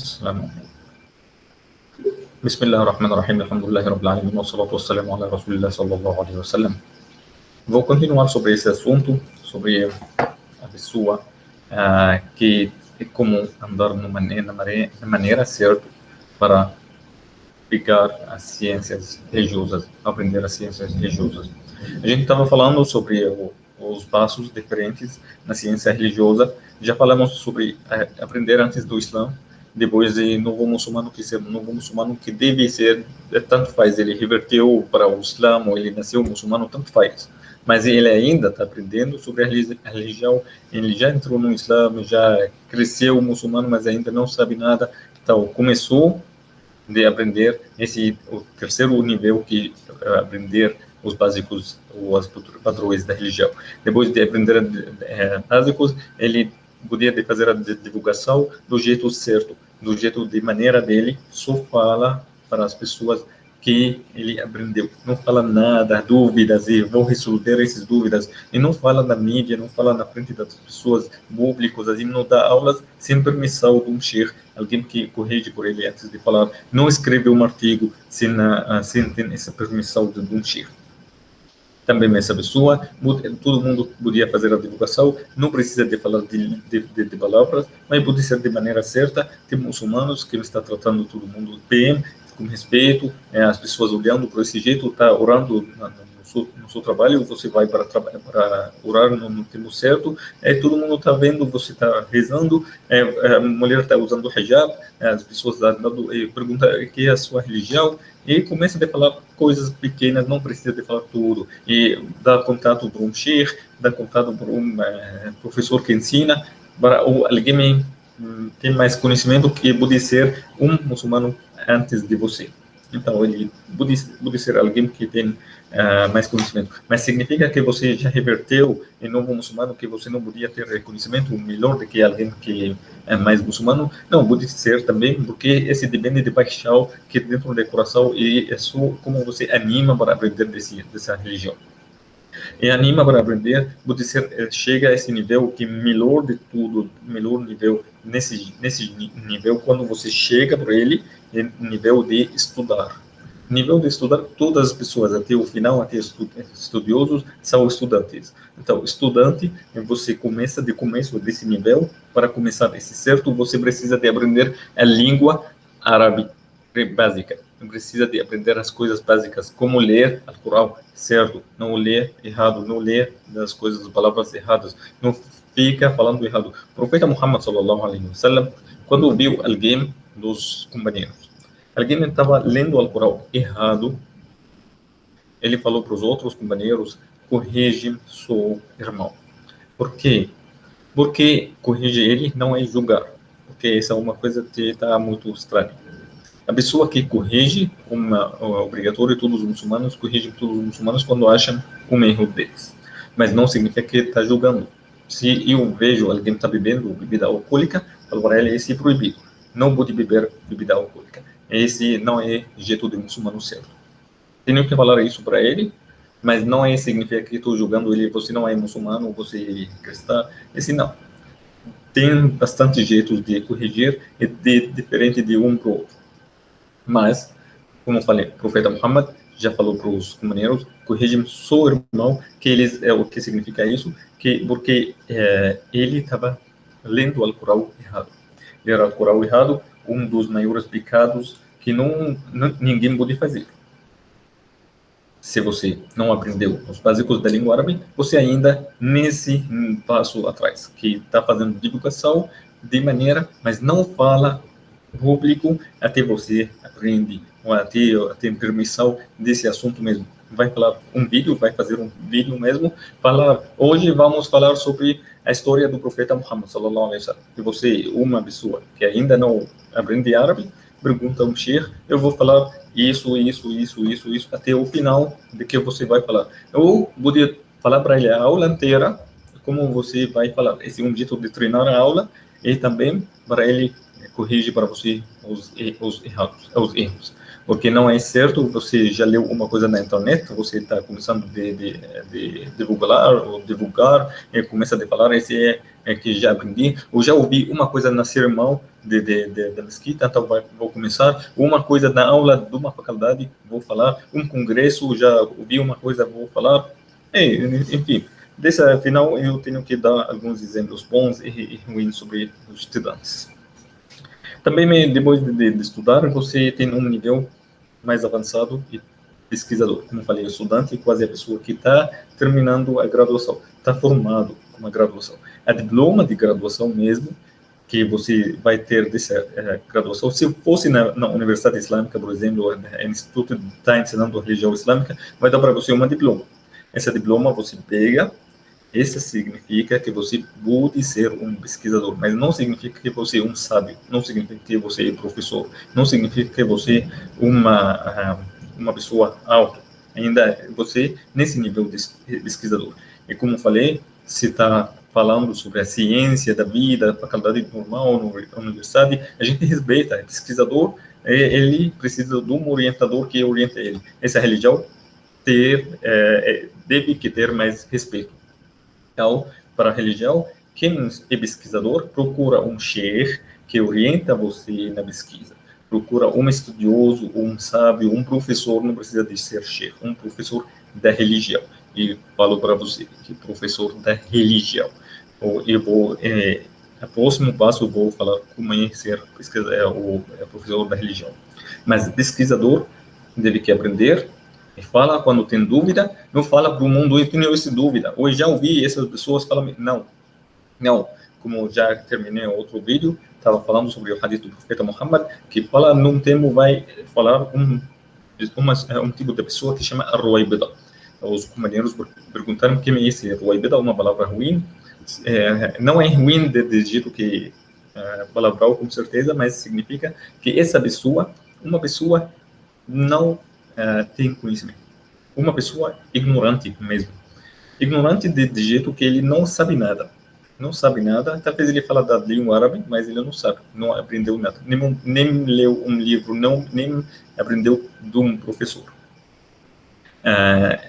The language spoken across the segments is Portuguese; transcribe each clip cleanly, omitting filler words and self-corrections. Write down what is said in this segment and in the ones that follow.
السلام بسم الله الرحمن الرحيم الحمد لله رب العالمين والصلاة والسلام على رسول الله صلى الله عليه wasallam. Vou continuar sobre esse assunto, sobre a pessoa que é comum andar na maneira certa para pegar as ciências religiosas, aprender as ciências religiosas. A gente estava falando sobre os passos diferentes na ciência religiosa. Já falamos sobre aprender antes do Islã, depois de novo muçulmano que deve ser, tanto faz, ele reverteu para o Islã ou ele nasceu muçulmano, tanto faz. Mas ele ainda está aprendendo sobre a religião, ele já entrou no Islã, já cresceu muçulmano, mas ainda não sabe nada. Então, começou de aprender o terceiro nível, que é aprender os básicos, os padrões da religião. Depois de aprender básicos, ele podia fazer a divulgação do jeito certo, do jeito de maneira dele, só fala para as pessoas que ele aprendeu. Não fala nada, dúvidas, e vou resolver essas dúvidas. E não fala na mídia, não fala na frente das pessoas, públicos, assim, não dá aulas sem permissão de um sheikh, alguém que corrige por ele antes de falar. Não escreve um artigo sem ter essa permissão de um sheikh. Também essa pessoa, todo mundo podia fazer a divulgação, não precisa de falar de palavras, mas pode ser de maneira certa. Tem muçulmanos que está tratando todo mundo bem, com respeito, as pessoas olhando por esse jeito, está orando no seu trabalho, você vai para orar no tempo certo, todo mundo está vendo, você está rezando, a mulher está usando hijab, as pessoas perguntam o que é a sua religião, e começa a falar coisas pequenas, não precisa de falar tudo, e dá contato para um sheikh, dá contato para um professor que ensina, para alguém tem mais conhecimento, que pode ser um muçulmano antes de você. Então, ele pode ser alguém que tem mais conhecimento, mas significa que você já reverteu em novo muçulmano, que você não podia ter conhecimento melhor do que alguém que é mais muçulmano? Não, pode ser também, porque esse depende de paixão que dentro do coração, e é só como você anima para aprender dessa religião. E anima para aprender, pode ser, chega a esse nível que melhor de tudo, melhor nível, nesse nível, quando você chega para ele, é nível de estudar. Nível de estudar, todas as pessoas, até o final, até estudiosos, são estudantes. Então, estudante, você começa de começo desse nível, para começar esse certo, você precisa de aprender a língua árabe básica. Precisa de aprender as coisas básicas, como ler o Corão certo, não ler errado, não ler as coisas, as palavras erradas, não fica falando errado. O profeta Muhammad sallallahu alaihi wasallam, quando viu alguém dos companheiros, alguém estava lendo o Corão errado, ele falou para os outros companheiros: corrige seu irmão. Por quê? Porque corrigir ele não é julgar, porque essa é uma coisa que está muito estranha. A pessoa que corrige, obrigatório, todos os muçulmanos corrigem todos os muçulmanos quando acham um erro deles, mas não significa que está julgando. Se eu vejo alguém está bebendo bebida alcoólica, falo para ele: esse é proibido, não pode beber bebida alcoólica, esse não é jeito de muçulmano certo. Tenho que falar isso para ele, mas não é significa que estou julgando ele: você não é muçulmano, você é cristão. Esse não. Tem bastante jeitos de corrigir, e diferente de um para o outro. Mas, como eu falei, o profeta Muhammad já falou para os companheiros: corrige seu irmão, que eles, o que significa isso? Porque ele estava lendo o Alcorão errado. Ler o Alcorão errado, um dos maiores pecados que ninguém pode fazer. Se você não aprendeu os básicos da língua árabe, você ainda nesse passo atrás, que está fazendo divulgação de maneira, mas não fala público, até você aprende, ou até tem permissão desse assunto mesmo. Vai falar um vídeo, vai fazer um vídeo mesmo, falar: hoje vamos falar sobre a história do profeta Muhammad sallallahu alaihi wasallam. E você, uma pessoa que ainda não aprende árabe, pergunta um sheikh: eu vou falar isso, até o final de que você vai falar. Eu podia falar para ele a aula inteira, como você vai falar. Esse é um jeito de treinar a aula, e também para ele corrigir para você os erros. Porque não é certo, você já leu uma coisa na internet, você está começando de divulgar, e começa a falar: esse que já aprendi, ou já ouvi uma coisa na sermão da mesquita, então vou começar, uma coisa na aula de uma faculdade, vou falar, um congresso, já ouvi uma coisa, vou falar, enfim. Dessa final, eu tenho que dar alguns exemplos bons e ruins sobre os estudantes. Também, depois de estudar, você tem um nível mais avançado e pesquisador. Como eu falei, o estudante é quase a pessoa que está terminando a graduação, está formado com a graduação. A diploma de graduação mesmo, que você vai ter dessa graduação, se fosse na Universidade Islâmica, por exemplo, o Instituto está ensinando a religião islâmica, vai dar para você uma diploma. Essa diploma você pega. Isso significa que você pode ser um pesquisador, mas não significa que você é um sábio, não significa que você é professor, não significa que você é uma pessoa alta. Ainda você nesse nível de pesquisador. E como falei, se está falando sobre a ciência da vida, a faculdade normal, na universidade, a gente respeita. O pesquisador, ele precisa de um orientador que oriente ele. Essa religião deve que ter mais respeito. Então, para a religião, quem é pesquisador procura um sheikh que orienta você na pesquisa. Procura um estudioso, um sábio, um professor, não precisa de ser sheikh, um professor da religião. E falo para você que professor da religião. Eu vou, a próximo passo, eu vou falar como é ser o professor da religião. Mas pesquisador deve que aprender. E fala quando tem dúvida, não fala para o mundo, eu tenho essa dúvida. Ou já ouvi essas pessoas falando, não. Como já terminei outro vídeo, estava falando sobre o hadith do profeta Muhammad, que fala, num tempo vai falar um tipo de pessoa que chama Ruwaybida. Os companheiros perguntaram quem é esse Ruwaybida, uma palavra ruim. Não é ruim de jeito que palavral, com certeza, mas significa que essa pessoa, uma pessoa não tem conhecimento. Uma pessoa ignorante mesmo. Ignorante de jeito que ele não sabe nada. Não sabe nada. Talvez ele fala da língua árabe, mas ele não sabe. Não aprendeu nada. Nem leu um livro, nem aprendeu de um professor.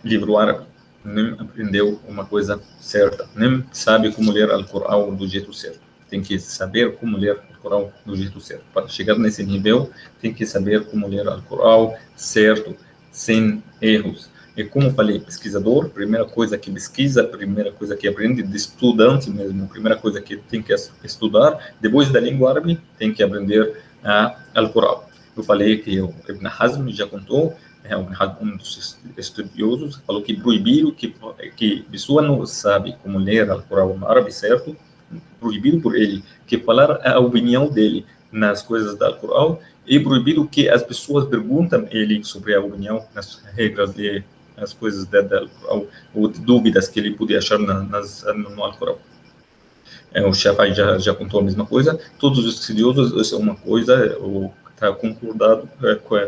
Livro árabe. Nem aprendeu uma coisa certa. Nem sabe como ler Al-Qur'an do jeito certo. Tem que saber como ler Al-Qur'an do jeito certo. Para chegar nesse nível, tem que saber como ler Al-Qur'an certo, sem erros. E como falei, pesquisador, primeira coisa que pesquisa, primeira coisa que aprende, de estudante mesmo, primeira coisa que tem que estudar, depois da língua árabe, tem que aprender Al-Qur'an. Eu falei que o Ibn Hazm já contou, um dos estudiosos, falou que proibido que pessoa não sabe como ler Al-Qur'an árabe certo, proibido por ele que falar a opinião dele nas coisas da Al-Qur'an, e proibido que as pessoas perguntam ele sobre a opinião, nas regras de as coisas da Al-Qur'an, ou dúvidas que ele podia achar no Al-Qur'an. O Shafi'i já contou a mesma coisa. Todos os estudiosos, isso é uma coisa,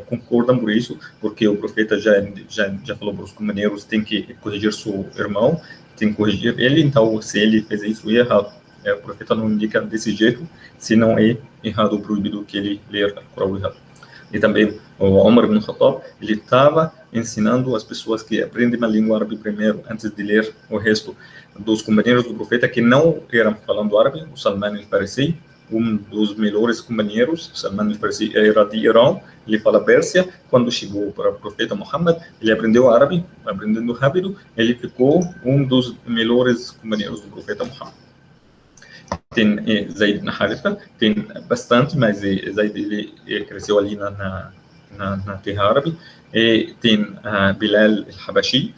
concordam por isso, porque o profeta já falou para os companheiros, tem que corrigir seu irmão, tem que corrigir ele, então se ele fez isso, é errado. O profeta não indica desse jeito, se não é errado, proibido que ele ler o Corão errado. E também o Omar ibn Khattab, ele estava ensinando as pessoas que aprendem a língua árabe primeiro, antes de ler o resto dos companheiros do profeta que não eram falando árabe. O Salman al-Farisi, um dos melhores companheiros, Salman al-Farisi era de Irã, ele fala Pérsia. Quando chegou para o profeta Muhammad, ele aprendeu árabe, aprendendo rápido, ele ficou um dos melhores companheiros do profeta Muhammad. Tem Zaid ibn Haritha, tem bastante, mas Zaid ele cresceu ali na terra árabe. E tem Bilal al-Habashi,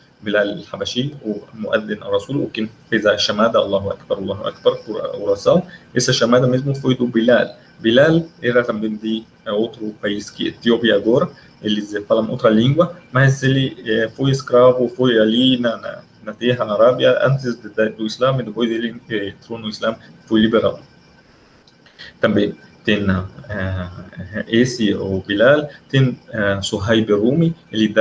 o Muaddin al-Rasul, o que fez a chamada Allahu Akbar por oração. Essa chamada mesmo foi do Bilal. Bilal era também de outro país, que é Etiópia agora. Eles falam outra língua, mas ele foi escravo, foi ali na terra arábia antes do Islã, e depois ele entrou no Islã, foi liberado. Também tem o Bilal, tem Suhaib Rumi, ele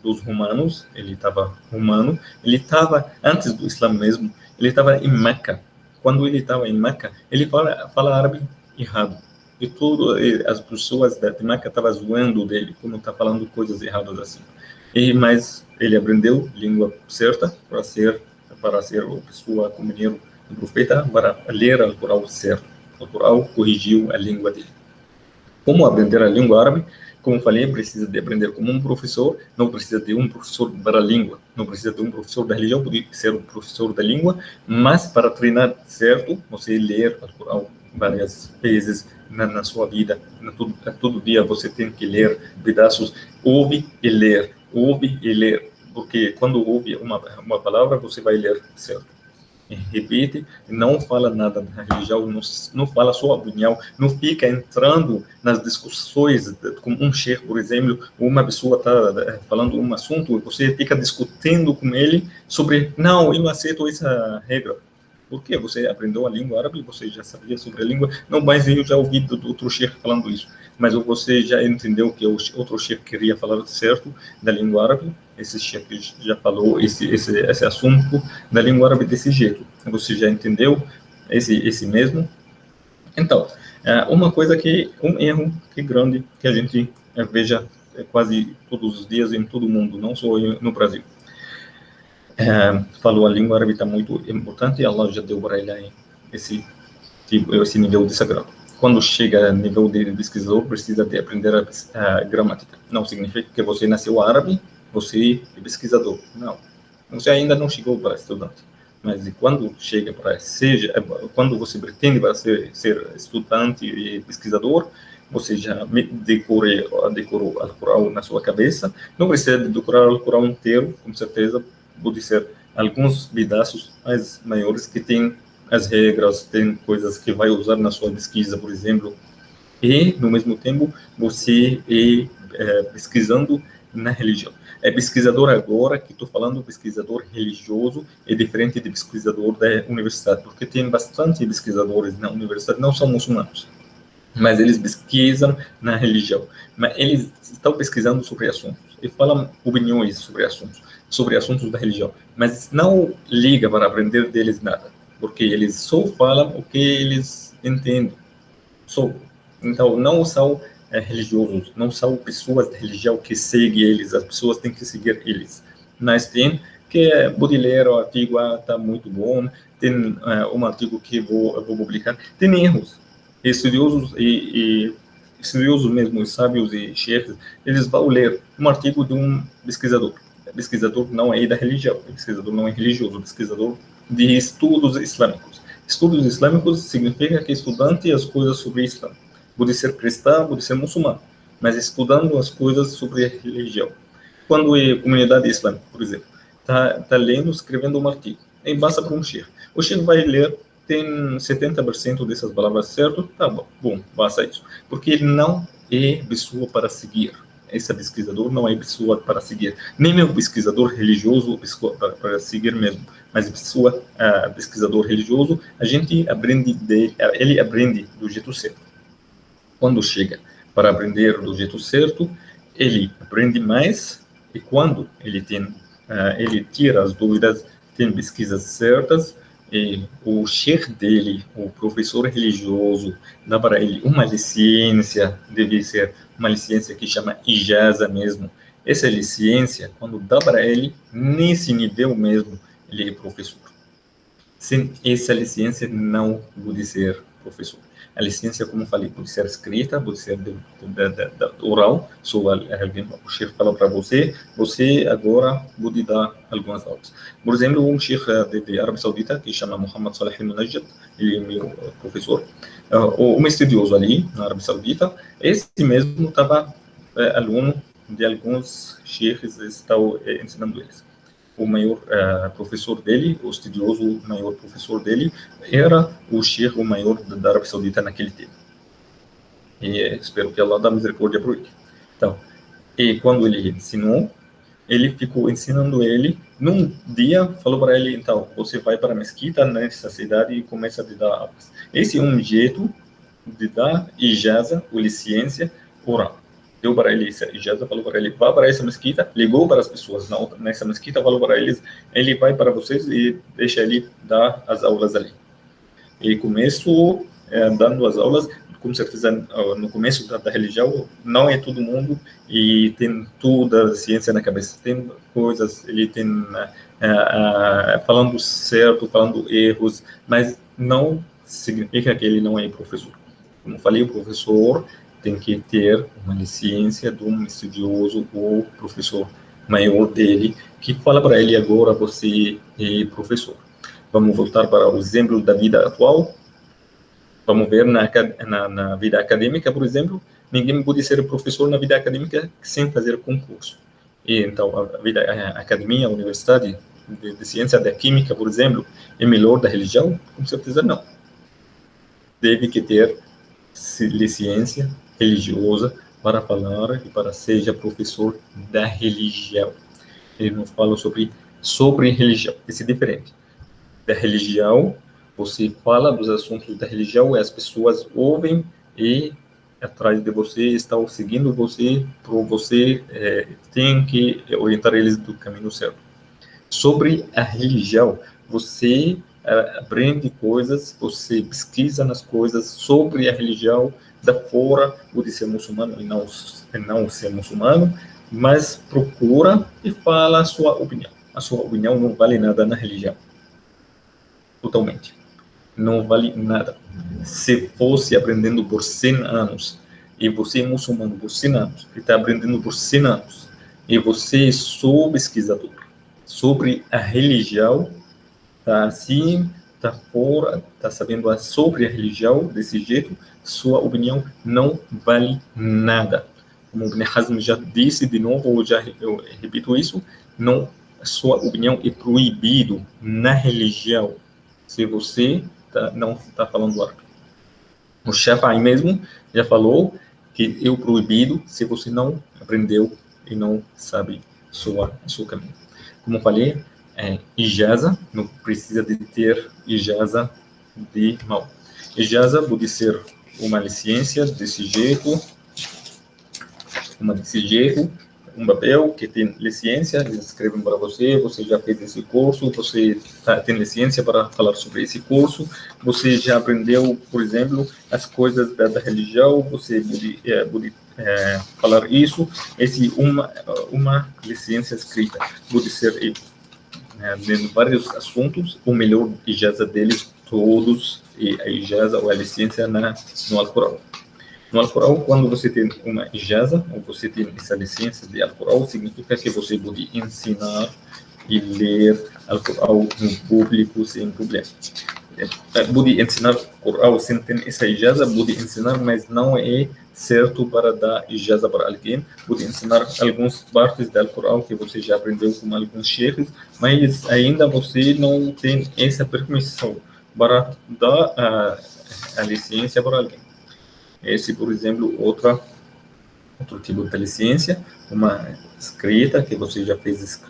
dos romanos, ele estava romano, ele estava, antes do Islã mesmo, ele estava em Meca. Quando ele estava em Meca, ele fala árabe errado. E as pessoas de Meca estavam zoando dele, como está falando coisas erradas assim. Mas ele aprendeu língua certa para ser uma pessoa companheiro do profeta para ler o Alcorão certo. O Alcorão corrigiu a língua dele. Como aprender a língua árabe? Como falei, precisa de aprender como um professor, não precisa de um professor para a língua, não precisa de um professor da religião, pode ser um professor da língua, mas para treinar certo, você ler o Alcorão várias vezes na sua vida, todo dia você tem que ler pedaços, ouve e ler, porque quando ouve uma palavra, você vai ler certo. Repite, não fala nada da religião, não fala sua opinião, não fica entrando nas discussões com um sheikh, por exemplo, uma pessoa está falando um assunto, você fica discutindo com ele sobre, não, eu aceito essa regra. Por quê? Você aprendeu a língua árabe, você já sabia sobre a língua, não, mas eu já ouvi do outro sheikh falando isso, mas você já entendeu que o outro sheikh queria falar certo da língua árabe, esse sheikh já falou esse assunto da língua árabe desse jeito, você já entendeu esse mesmo? Então, uma coisa um erro que grande que a gente veja quase todos os dias em todo o mundo, não só no Brasil. Falou a língua árabe está muito importante e Allah já deu para ele esse nível de sagrado. Quando chega a nível de pesquisador, precisa de aprender a gramática. Não significa que você nasceu árabe, você é pesquisador. Não. Você ainda não chegou para estudante. Mas quando chega para quando você pretende para ser estudante e pesquisador, você já decorou o Alcorão na sua cabeça. Não precisa de decorar o Alcorão inteiro, com certeza. Pode ser alguns pedaços mais maiores que tem as regras, tem coisas que vai usar na sua pesquisa, por exemplo, e, no mesmo tempo, você pesquisando na religião. É pesquisador agora, que estou falando pesquisador religioso, é diferente de pesquisador da universidade, porque tem bastante pesquisadores na universidade, não são muçulmanos, mas eles pesquisam na religião, mas eles estão pesquisando sobre assuntos, e falam opiniões sobre assuntos da religião, mas não liga para aprender deles nada, porque eles só falam o que eles entendem. Então, não são religiosos, não são pessoas da religião que seguem eles, as pessoas têm que seguir eles. Mas tem que pode ler o artigo, está muito bom, tem um artigo que vou publicar, tem erros. Estudiosos estudiosos mesmo, sábios e chefes, eles vão ler um artigo de um pesquisador. O pesquisador não é da religião, o pesquisador não é religioso, o pesquisador de estudos islâmicos. Estudos islâmicos significa que estudante as coisas sobre Islã. Pode ser cristão, pode ser muçulmano, mas estudando as coisas sobre a religião. Quando é comunidade islâmica, por exemplo, está lendo, escrevendo um artigo, e passa para um sheikh. O sheikh vai ler, tem 70% dessas palavras certas, tá bom, basta isso. Porque ele não é pessoa para seguir. Esse pesquisador não é pessoa para seguir. Nem é um pesquisador religioso para seguir mesmo. Mas pesquisador religioso, a gente aprende dele, ele aprende do jeito certo. Quando chega para aprender do jeito certo, ele aprende mais, e quando ele tira as dúvidas, tem pesquisas certas, e o sheikh dele, o professor religioso, dá para ele uma licença, deve ser uma licença que chama ijaza mesmo. Essa licença, quando dá para ele, nesse nível mesmo, ele é professor. Sem essa licença, não pode ser professor. A licença, como falei, pode ser escrita, pode ser oral, só alguém, o chefe fala para você agora pode dar algumas aulas. Por exemplo, um chefe de Arábia Saudita, que chama Muhammad Saleh al-Munajjid, ele é meu professor, um estudioso ali, na Arábia Saudita, esse mesmo estava aluno de alguns chefes, estão ensinando eles. O maior professor dele, o estudioso maior professor dele, era o sheikh, o maior da Arábia Saudita naquele tempo. E espero que Allah dê misericórdia por ele. Então, e quando ele ensinou, ele ficou ensinando ele. Num dia, falou para ele, então, você vai para a mesquita nessa cidade e começa a dar aulas. Esse é um jeito de dar ijaza, ou licença, oral. Deu para ele essa ijaza, falou para ele, vá para essa mesquita, ligou para as pessoas nessa mesquita, falou para eles, ele vai para vocês e deixa ele dar as aulas ali. E começou dando as aulas, com certeza, no começo da religião, não é todo mundo e tem toda a ciência na cabeça. Tem coisas, ele tem falando certo, falando erros, mas não significa que ele não é professor. Como falei, o professor tem que ter uma licença de um estudioso ou professor maior dele, que fala para ele: agora você é professor. Vamos voltar para o exemplo da vida atual. Vamos ver na vida acadêmica, por exemplo, ninguém pode ser professor na vida acadêmica sem fazer concurso. E então, a vida, a academia, a universidade de ciência da química, por exemplo, é melhor da religião? Com certeza não. Deve que ter licença religiosa para falar e para seja professor da religião. Ele não fala sobre religião, isso é diferente. Da religião, você fala dos assuntos da religião e as pessoas ouvem e atrás de você, estão seguindo você, para você tem que orientar eles do caminho certo. Sobre a religião, você aprende coisas, você pesquisa nas coisas sobre a religião da fora, de ser muçulmano e não ser muçulmano, mas procura e fala a sua opinião. A sua opinião não vale nada na religião. Totalmente. Não vale nada. Se fosse aprendendo por 100 anos, e você é muçulmano por 100 anos, e está aprendendo por 100 anos, e você é só pesquisador sobre a religião, está assim, está fora, está sabendo sobre a religião desse jeito, sua opinião não vale nada. Como o Ibn Hazm já disse, de novo, eu repito isso, não, sua opinião é proibido na religião, se você não está falando árabe. O Shafi'i mesmo já falou que é proibido se você não aprendeu e não sabe seu caminho. Como falei, ijaza, não precisa de ter ijaza de mão. Ijaza pode ser uma licença desse jeito, um papel que tem licença, eles escrevem para você, você já fez esse curso, você tem licença para falar sobre esse curso, você já aprendeu, por exemplo, as coisas da religião, você pode falar isso, esse uma licença escrita, pode ser em vários assuntos, o melhor ijaza deles todos, e a ijaza ou a licença no Alcorão. No Alcorão, quando você tem uma ijaza, ou você tem essa licença de Alcorão, significa que você pode ensinar e ler Alcorão no público sem problema. Pode ensinar Alcorão sem ter essa ijaza, pode ensinar, mas não é certo para dar ijaza para alguém. Pode ensinar algumas partes do Alcorão que você já aprendeu com alguns chefes, mas ainda você não tem essa permissão para dar a licença para alguém. Esse, por exemplo, outro tipo de licença, uma escrita que você já fez,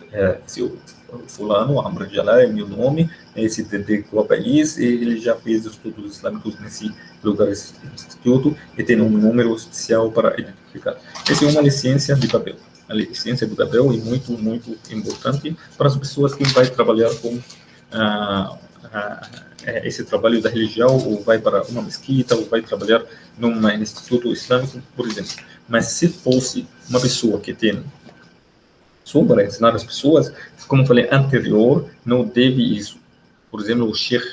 fulano, Amr Jalal é meu nome, esse de qual país, e ele já fez estudos islâmicos nesse lugar, esse instituto, e tem um número especial para identificar. Essa é uma licença de papel. A licença de papel é muito, muito importante para as pessoas que vão trabalhar com esse trabalho da religião, ou vai para uma mesquita, ou vai trabalhar num instituto islâmico, por exemplo. Mas se fosse uma pessoa que tem só para ensinar as pessoas, como falei anterior, não deve isso. Por exemplo, o Sheikh,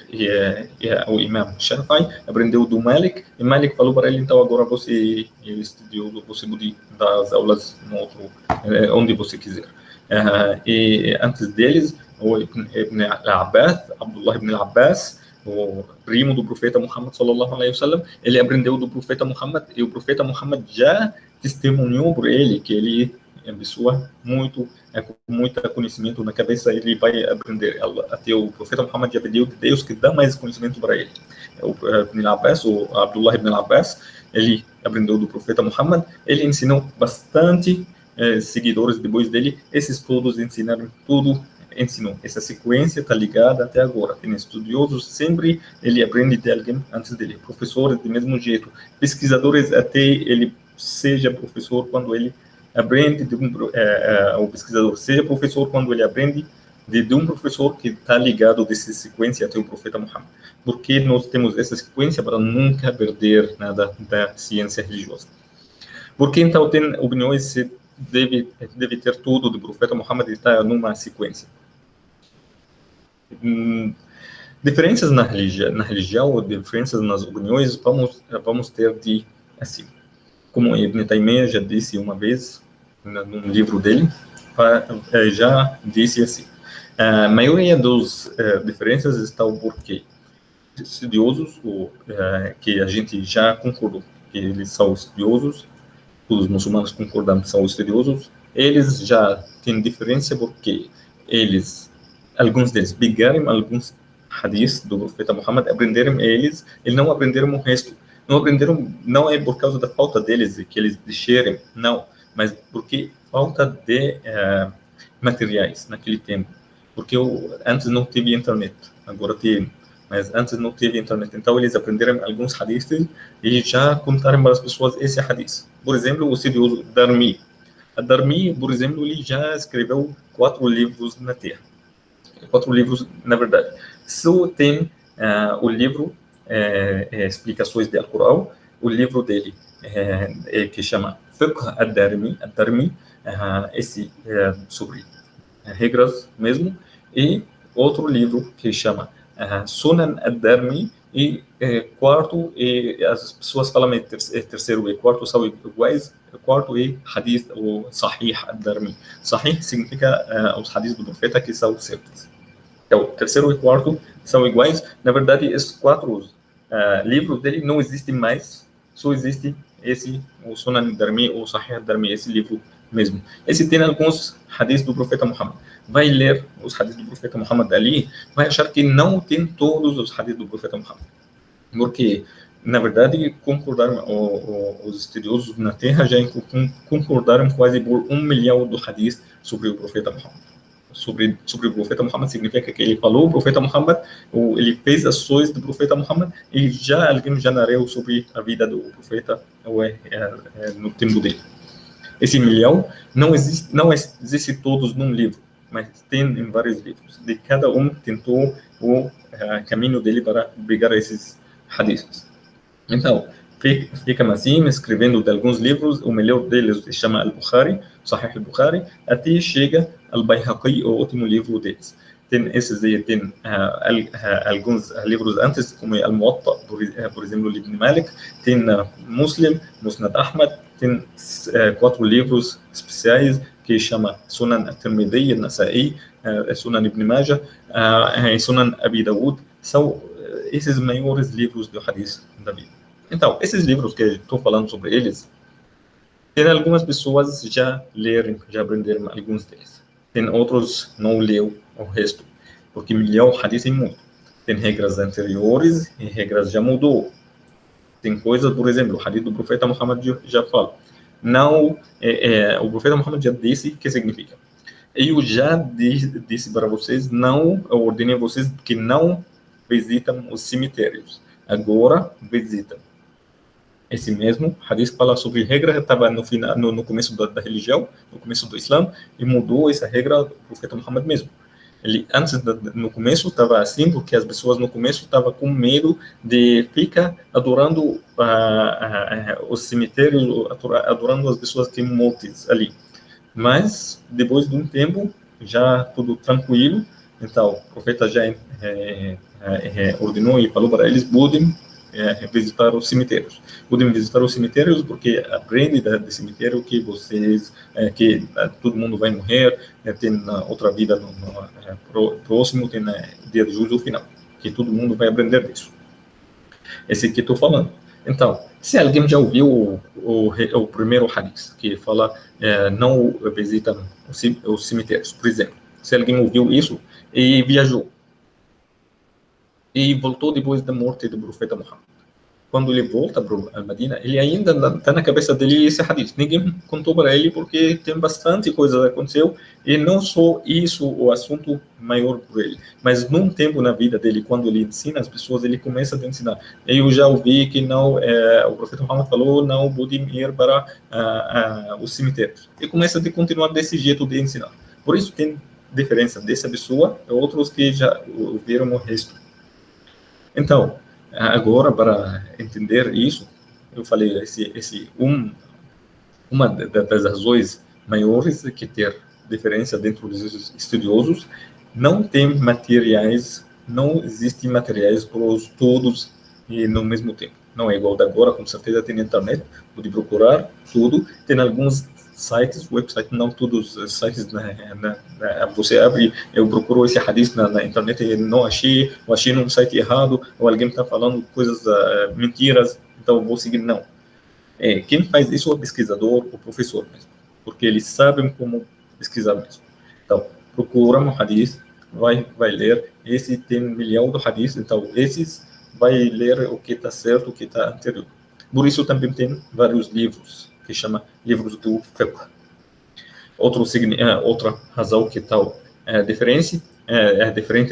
o Imam Shafi'i, aprendeu do Malik, e Malik falou para ele: então agora você é estudioso, você pode dar as aulas no outro, onde você quiser. E antes deles, o Ibn Abbas, Abdullah ibn Abbas, o primo do profeta Muhammad sallallahu alaihi wasallam, ele aprendeu do profeta Muhammad, e o profeta Muhammad já testemunhou por ele que ele é uma pessoa com muito conhecimento na cabeça, ele vai aprender. Até o profeta Muhammad já pediu de Deus que dá mais conhecimento para ele. O Ibn Abbas, o Abdullah ibn Abbas, ele aprendeu do profeta Muhammad, ele ensinou bastante seguidores depois dele, esses todos ensinaram tudo, ensinou. Essa sequência está ligada até agora. Tem estudiosos, sempre ele aprende de alguém antes dele. Professores, do mesmo jeito. Pesquisadores, até ele seja professor quando ele aprende, o pesquisador seja professor quando ele aprende de um professor que está ligado dessa sequência até o profeta Muhammad. Porque nós temos essa sequência para nunca perder nada da ciência religiosa. Porque então tem opiniões se deve ter tudo do profeta Muhammad está numa sequência. Diferenças na religião ou diferenças nas opiniões vamos ter de assim, como Ibn Taymiyyah já disse uma vez num livro dele, já disse assim, a maioria das diferenças está o porquê estudiosos que a gente já concordou que eles são estudiosos, os muçulmanos concordam que são estudiosos, eles já têm diferença porque alguns deles pegaram alguns hadiths do profeta Muhammad, aprenderam eles não aprenderam o resto. Não aprenderam, não é por causa da falta deles, que eles deixaram, não, mas porque falta de materiais naquele tempo. Porque antes não teve internet, agora tem, mas antes não teve internet. Então eles aprenderam alguns hadiths e já contaram para as pessoas esse hadith. Por exemplo, o estudioso Darmi. A Darmi, por exemplo, ele já escreveu 4 livros na Terra. 4 livros, na verdade. Só tem o livro Explicações de Al-Qur'an, o livro dele que chama Fiqh ad-Darmi, esse sobre regras mesmo, e outro livro que chama Sunan ad-Darmi, e quarto, as pessoas falam terceiro e quarto são iguais, quarto é Hadith, ou Sahih ad-Darmi. Sahih significa os hadiths do profeta que são certos. Então, terceiro e quarto são iguais. Na verdade, esses 4 livros dele não existem mais, só existe esse, o Sunan ad-Darmi, ou Sahih ad-Darmi, esse livro mesmo. Esse tem alguns hadiths do profeta Muhammad. Vai ler os hadiths do profeta Muhammad ali, vai achar que não tem todos os hadiths do profeta Muhammad. Porque, na verdade, concordaram, os estudiosos na Terra já concordaram quase por 1 milhão de hadiths sobre o profeta Muhammad. Sobre o profeta Muhammad significa que ele falou o profeta Muhammad, ou ele fez ações do profeta Muhammad, e alguém já narrou sobre a vida do profeta no tempo dele. Esse 1 milhão não existe todos num livro, mas tem em vários livros. De cada um tentou o caminho dele para pegar esses hadiths. Então, fica assim, escrevendo de alguns livros, o melhor deles se chama Al-Bukhari, Sahih al-Bukhari, até chega Al-Bayhaqi, o último livro deles. Tem esses aí, tem alguns livros antes, como Al-Muwatta, por exemplo, Ibn Malik, tem Muslim, Musnad Ahmad, tem 4 livros especiais que chama Sunan at-Tirmidhi, An-Nasa'i, Sunan Ibn Majah, Sunan Abi Dawud. São esses maiores livros do hadith da Bíblia. Então, esses livros que estou falando sobre eles, tem algumas pessoas já leram, já aprenderam alguns deles. Tem outros não leu o resto, porque 1 milhão hadith é muito. Tem regras anteriores e regras já mudou. Tem coisas, por exemplo, o hadith do profeta Muhammad já fala. Não, o profeta Muhammad já disse o que significa. Eu já disse para vocês, eu ordenei a vocês que não visitam os cemitérios. Agora visitam. Esse mesmo hadith fala sobre regra, estava no começo da religião, no começo do Islã, e mudou essa regra do profeta Muhammad mesmo. Ele, no começo, estava assim, porque as pessoas no começo estavam com medo de ficar adorando os cemitérios, adorando as pessoas que mortas ali. Mas, depois de um tempo, já tudo tranquilo, então o profeta já ordenou e falou para eles, podem visitar os cemitérios. Podem visitar os cemitérios porque aprende do cemitério que que todo mundo vai morrer, tem outra vida próximo, tem dia de juízo final, que todo mundo vai aprender disso. Esse que estou falando. Então, se alguém já ouviu o primeiro hadith, que fala não visita os cemitérios, por exemplo, se alguém ouviu isso e viajou, e voltou depois da morte do profeta Muhammad. Quando ele volta para Medina, ele ainda está na cabeça dele esse hadith. Ninguém contou para ele porque tem bastante coisa que aconteceu e não só isso o assunto maior por ele, mas num tempo na vida dele, quando ele ensina as pessoas, ele começa a ensinar. Eu já ouvi que não, o profeta Muhammad falou não pode ir para os cemitérios. E começa a continuar desse jeito de ensinar. Por isso tem diferença dessa pessoa e outros que já ouviram o resto. Então, agora, para entender isso, eu falei, uma das razões maiores que ter diferença dentro dos estudiosos, não tem materiais, não existem materiais para os todos e no mesmo tempo. Não é igual da agora, com certeza tem na internet, pode procurar tudo, tem alguns sites, websites, não todos os sites, você abre, eu procuro esse hadith na internet e não achei, ou achei num site errado, ou alguém está falando coisas mentiras, então vou seguir, não. Quem faz isso é o pesquisador, o professor mesmo, porque eles sabem como pesquisar mesmo. Então, procura um hadith, vai ler, esse tem 1 milhão de hadiths, então esses vai ler o que está certo, o que está anterior. Por isso também tem vários livros, que chama livros do fiqh. Outra razão que tal diferente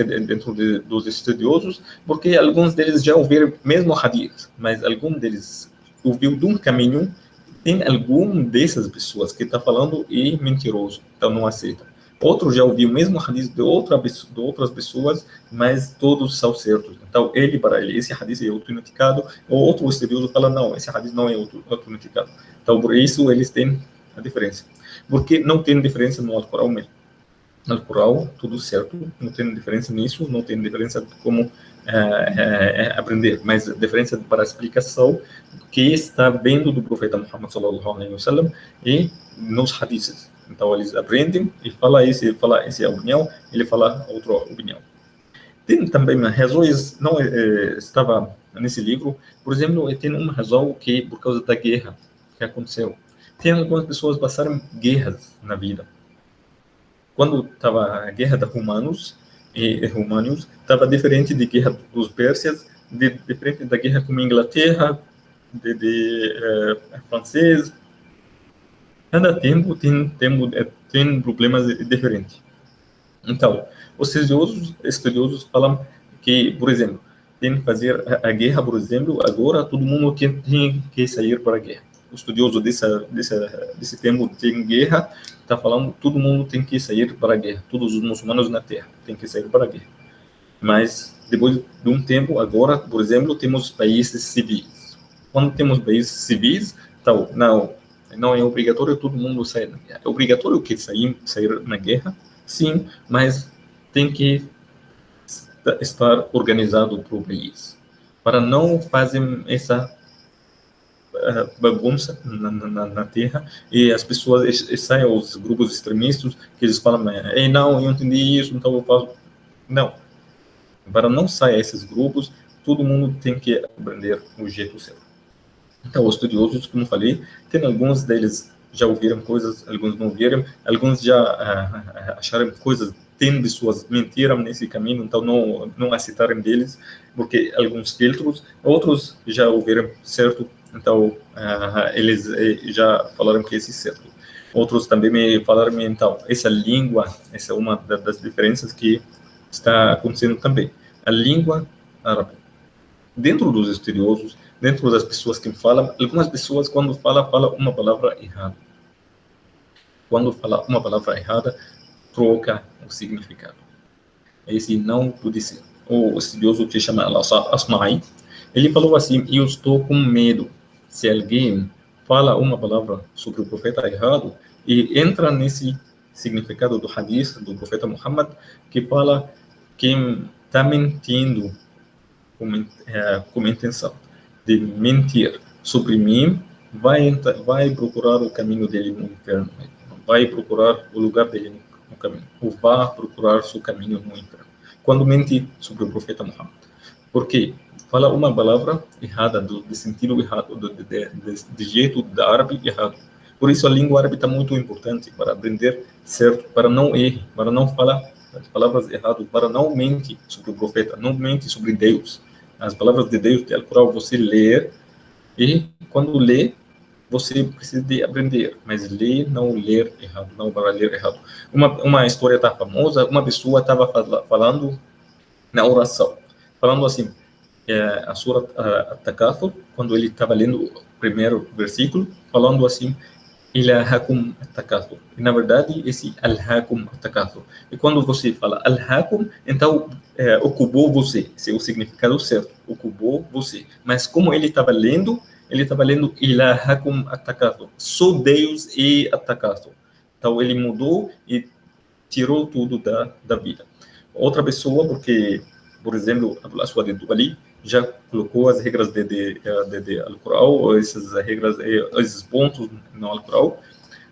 dentro dos estudiosos, porque alguns deles já ouviram mesmo hadith, mas algum deles ouviu de um caminho, tem algum dessas pessoas que está falando e mentiroso, então não aceita. Outro já ouviu o mesmo hadith de outras pessoas, mas todos são certos. Então, para ele, esse hadith é autenticado, ou outro estudioso fala, não, esse hadith não é autenticado. Então, por isso, eles têm a diferença. Porque não tem diferença no Alcorão mesmo. No Alcorão, tudo certo, não tem diferença nisso, não tem diferença de como aprender, mas diferença para a explicação que está vendo do profeta Muhammad sallallahu alaihi wasallam e nos hadiths. Então eles aprendem e fala essa é a opinião, ele fala outra opinião. Tem também razões, não estava nesse livro, por exemplo, tem uma razão que por causa da guerra que aconteceu. Tem algumas pessoas passaram guerras na vida. Quando estava a guerra dos romanos, estava diferente da guerra dos persas, diferente da guerra com a Inglaterra, francês. Cada tempo tem problemas diferentes. Então, os estudiosos falam que, por exemplo, tem que fazer a guerra, por exemplo, agora todo mundo tem que sair para a guerra. O estudioso desse tempo tem guerra, está falando todo mundo tem que sair para a guerra, todos os muçulmanos na Terra têm que sair para a guerra. Mas, depois de um tempo, agora, por exemplo, temos países civis. Quando temos países civis, então, não é obrigatório todo mundo sair na guerra. É obrigatório que sair na guerra, sim, mas tem que estar organizado para o país, para não fazer essa bagunça na terra e as pessoas saem os grupos extremistas que eles falam, não, eu entendi isso, então eu faço. Não, para não sair esses grupos, todo mundo tem que aprender o jeito certo. Então, os estudiosos, como falei, tem alguns deles já ouviram coisas, alguns não ouviram, alguns já acharam coisas, tem pessoas mentiram nesse caminho, então não aceitaram deles, porque alguns filtros, outros já ouviram certo, então eles já falaram que esse é certo. Outros também me falaram, então, essa língua, essa é uma das diferenças que está acontecendo também. A língua árabe. Dentro dos estudiosos, dentro das pessoas que falam, algumas pessoas, quando falam uma palavra errada. Quando fala uma palavra errada, troca o significado. Esse não pode ser. O estudioso que chama Al-Asma'i, ele falou assim, eu estou com medo. Se alguém fala uma palavra sobre o profeta errado, e entra nesse significado do hadith do profeta Muhammad, que fala quem está mentindo com intenção de mentir sobre mim, vai procurar o caminho dele no inferno, vai procurar o lugar dele no caminho, ou vai procurar seu caminho no inferno. Quando mente sobre o profeta Muhammad. Por quê? Fala uma palavra errada, de sentido errado, de jeito da árabe errado. Por isso a língua árabe está muito importante para aprender certo, para não errar, para não falar as palavras erradas, para não mentir sobre o profeta, não mentir sobre Deus. As palavras de Deus, de Alcorão, você lê, e quando lê, você precisa de aprender, mas ler, não ler errado, não para ler errado. Uma história tá famosa, uma pessoa estava falando na oração, falando assim, a Surah At-Takathur, quando ele estava lendo o primeiro versículo, falando assim, ilahakum at-takathur. E, na verdade, esse alhaakum at-takathur. E quando você fala alhaakum, então ocupou você. Esse é o significado certo. Ocupou você. Mas como ele estava lendo ilahakum at-takathur. Só Deus e at-takathur. Então ele mudou e tirou tudo da vida. Outra pessoa, porque, por exemplo, Abul Aswad ad-Du'ali já colocou as regras de Al-Qur'an, essas regras, esses pontos no Al-Qur'an.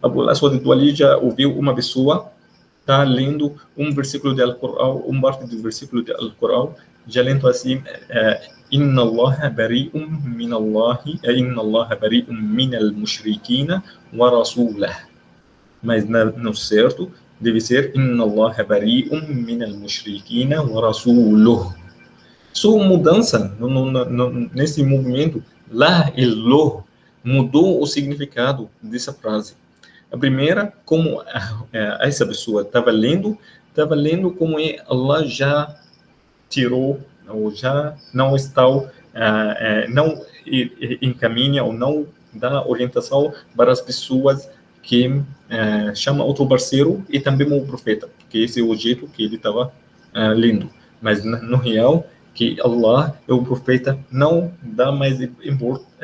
Abul Aswad ad-Du'ali já ouviu uma pessoa tá lendo um versículo de Al-Qur'an, uma parte do versículo de Al-Qur'an, já lendo assim, Inna Allah bari'un min Allahi, Inna Allah bari'un min al-mushrikina wa rasulah. Mas no certo deve ser Inna Allah bari'un min al-mushrikina wa rasuluh. Sua mudança nesse movimento, lá e lo, mudou o significado dessa frase. A primeira, como essa pessoa estava lendo como Allah já tirou, ou já não está, não encaminha ou não dá orientação para as pessoas que chama outro parceiro e também o profeta, porque esse é o jeito que ele estava lendo. Mas no real, que Allah e o profeta não dá mais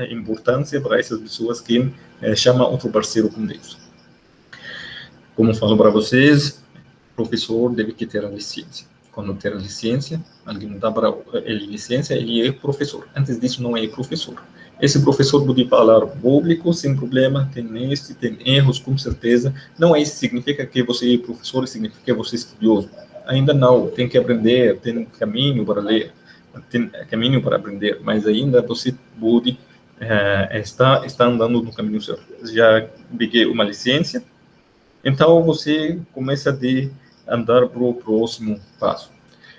importância para essas pessoas que chamam outro parceiro com Deus. Como falo para vocês, o professor deve ter a licença. Quando ter a licença, alguém dá para ele licença, ele é professor. Antes disso, não é professor. Esse professor pode falar público sem problema, tem erros, com certeza. Não é isso significa que você é professor, significa que você é estudioso. Ainda não, tem que aprender, tem caminho para ler, tem caminho para aprender, mas ainda você pode está andando no caminho certo. Já peguei uma licença, então você começa a andar para o próximo passo.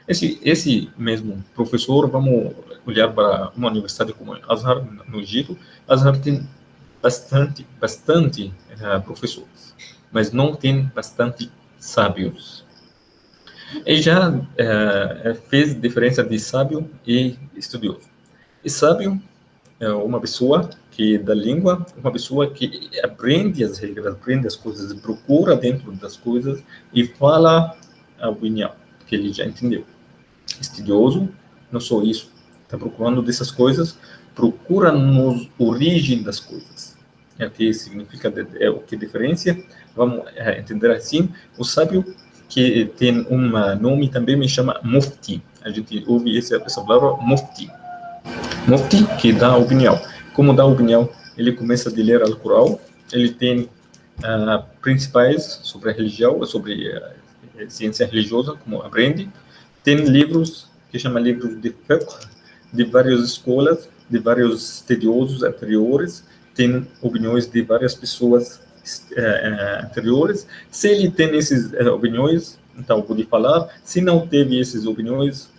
Esse mesmo professor, vamos olhar para uma universidade como Azhar, no Egito. Azhar tem bastante professores, mas não tem bastante sábios. Ele já fez diferença de sábio e estudioso. E sábio é uma pessoa que da língua, uma pessoa que aprende as regras, aprende as coisas, procura dentro das coisas e fala a opinião que ele já entendeu. Estudioso, não só isso, está procurando dessas coisas, procura nos origem das coisas. É o que significa, o que diferencia, vamos entender assim, o sábio que tem um nome também me chama Mufti. A gente ouve essa palavra Mufti. Mufti, que dá opinião. Como dá opinião? Ele começa a ler Al-Qur'an, ele tem principais sobre a religião, sobre ciência religiosa, como aprende. Tem livros que chama livros de fiqh, de várias escolas, de vários estudiosos anteriores, tem opiniões de várias pessoas anteriores. Se ele tem essas opiniões, então pode falar. Se não teve essas opiniões,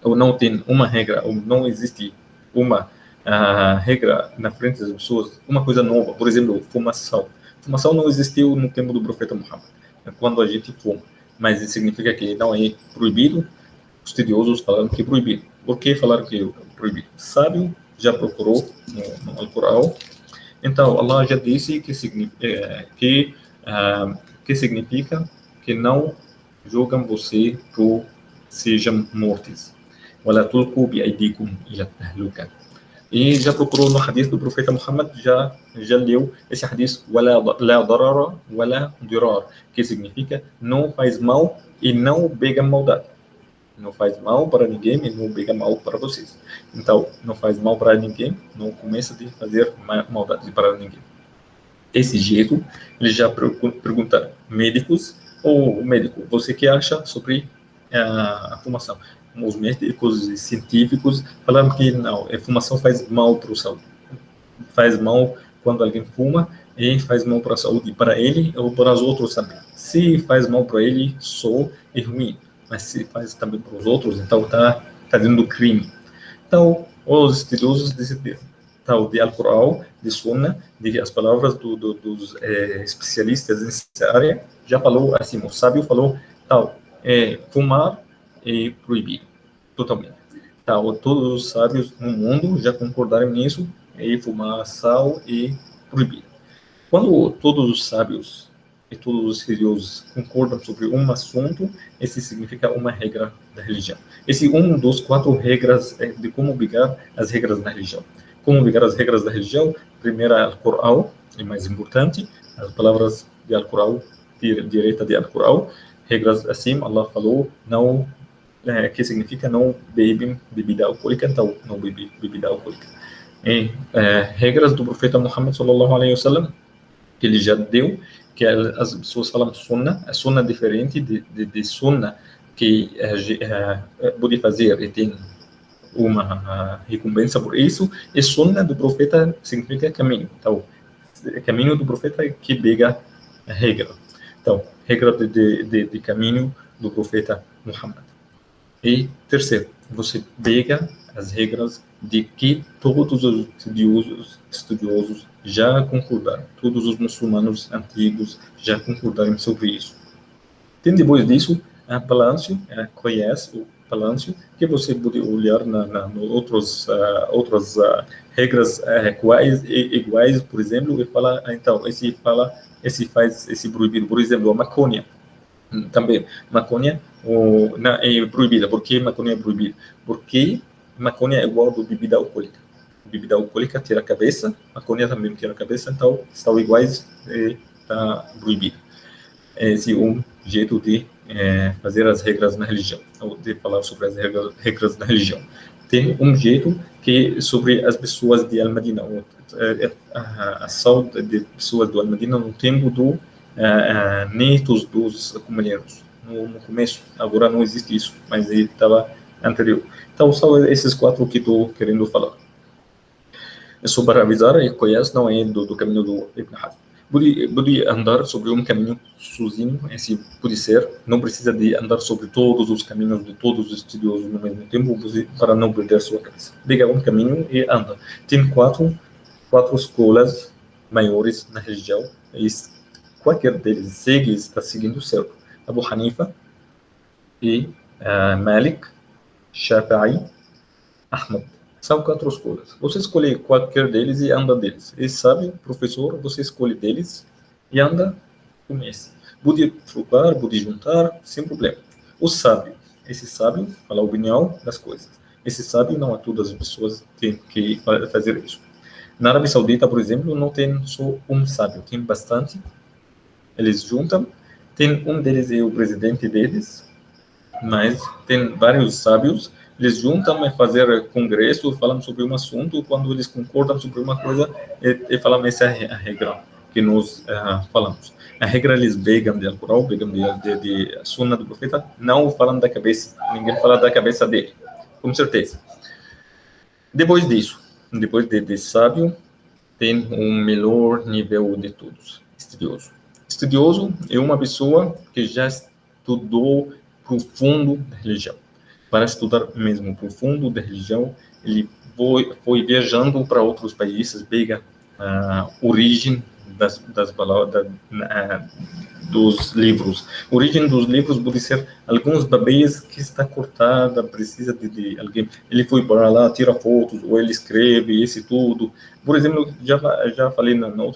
ou não tem uma regra, ou não existe uma regra na frente das pessoas, uma coisa nova, por exemplo, fumação. Fumação não existiu no tempo do profeta Muhammad, quando a gente fuma, mas isso significa que não é proibido. Os estudiosos falaram que é proibido. Por que falaram que é proibido? Sábio já procurou no Alcorão. Então, Allah já disse que significa que não jogam você por sejam mortos. ولا تلقوا بأيديكم إلى التهلكة. E já procurou no hadith do profeta Muhammad, já leu esse hadith, la darara wala dirar, que significa não faz mal e não pega maldade. Não faz mal para ninguém e não pega mal para vocês. Então, não faz mal para ninguém, não começa a fazer maldade para ninguém. Esse jeito, eles já perguntaram, médicos ou médico, você que acha sobre a fumação? Os médicos e científicos falaram que não, a fumação faz mal para o saúde. Faz mal quando alguém fuma e faz mal para a saúde, para ele ou para os outros também. Se faz mal para ele, só é ruim. Mas se faz também para os outros, então está fazendo crime. Então, os estudiosos decidiram. Então, de Al-Qur'an, de Sunna, de as palavras dos especialistas nessa área, já falou assim, o sábio falou, tal, fumar é proibido, totalmente. Tal, todos os sábios no mundo já concordaram nisso, e fumar sal é proibido. Quando todos os sábios e todos os estudiosos concordam sobre um assunto, esse significa uma regra da religião. Esse é um dos 4 regras de como obrigar as regras da religião. Como obrigar as regras da religião? Primeiro, é o Corão, é mais importante, as palavras de Al-Corão, direita de Al-Corão, regras assim, Allah falou, não, que significa não bebem bebida alcoólica, então não bebe bebida alcoólica. E regras do profeta Muhammad sallallahu alaihi wasallam, que ele já deu, que as pessoas falam sunnah, a sunnah é diferente de sunnah que pode fazer e tem uma recompensa por isso, e sunnah do profeta significa caminho. Então, caminho do profeta que pega a regra. Então, regra de caminho do profeta Muhammad. E terceiro, você pega as regras de que todos os estudiosos já concordaram, todos os muçulmanos antigos já concordaram sobre isso. Tem depois disso a Palâncio, conhece o Palâncio, que você pode olhar outras regras iguais, por exemplo, e falar, então, esse faz esse proibido, por exemplo, a maconha. Também, maconha é proibida. Por que maconha é proibida? Porque maconha é igual a bebida alcoólica. Bebida alcoólica tira a cabeça, maconha também tira a cabeça, então estão iguais e está proibida. Esse é um jeito de fazer as regras na religião, ou de falar sobre as regras na religião. Tem um jeito que sobre as pessoas de Al-Madina, a saúde de pessoas do Al-Madina no tempo do netos dos companheiros, no começo. Agora não existe isso, mas ele estava anterior. Então, são esses 4 que estou querendo falar. É só para avisar, e conhece, não é do caminho do Ibn Hazm. Pode andar sobre um caminho sozinho, esse pode ser, não precisa de andar sobre todos os caminhos de todos os estudiosos no mesmo tempo, para não perder sua cabeça. Pega um caminho e anda. Tem quatro escolas maiores na religião, e qualquer deles segue, está seguindo certo. Abu Hanifa e Malik, Shafi'i, Ahmad. São 4 escolas. Você escolhe qualquer deles e anda deles. E sabe, professor, você escolhe deles e anda com esse. Pode trocar, pode juntar, sem problema. O sábio, esse sábio fala a opinião das coisas. Esse sábio não é todas as pessoas têm que fazer isso. Na Arábia Saudita, por exemplo, não tem só um sábio, tem bastante. Eles juntam, tem um deles é o presidente deles, mas tem vários sábios, eles juntam e fazer congresso, falam sobre um assunto, quando eles concordam sobre uma coisa, e falam essa é a regra que nós falamos. A regra eles pegam de Al-Corão, pegam de Sunna do profeta, não falam da cabeça, ninguém fala da cabeça dele, com certeza. Depois disso, depois de sábio, tem um melhor nível de todos, estudioso. Estudioso é uma pessoa que já estudou profundo da religião. Para estudar mesmo profundo da religião, ele foi viajando para outros países, pega a origem das palavras, dos livros. A origem dos livros pode ser alguns papéis que está cortada, precisa de alguém. Ele foi para lá, tira fotos, ou ele escreve, esse tudo. Por exemplo, já falei no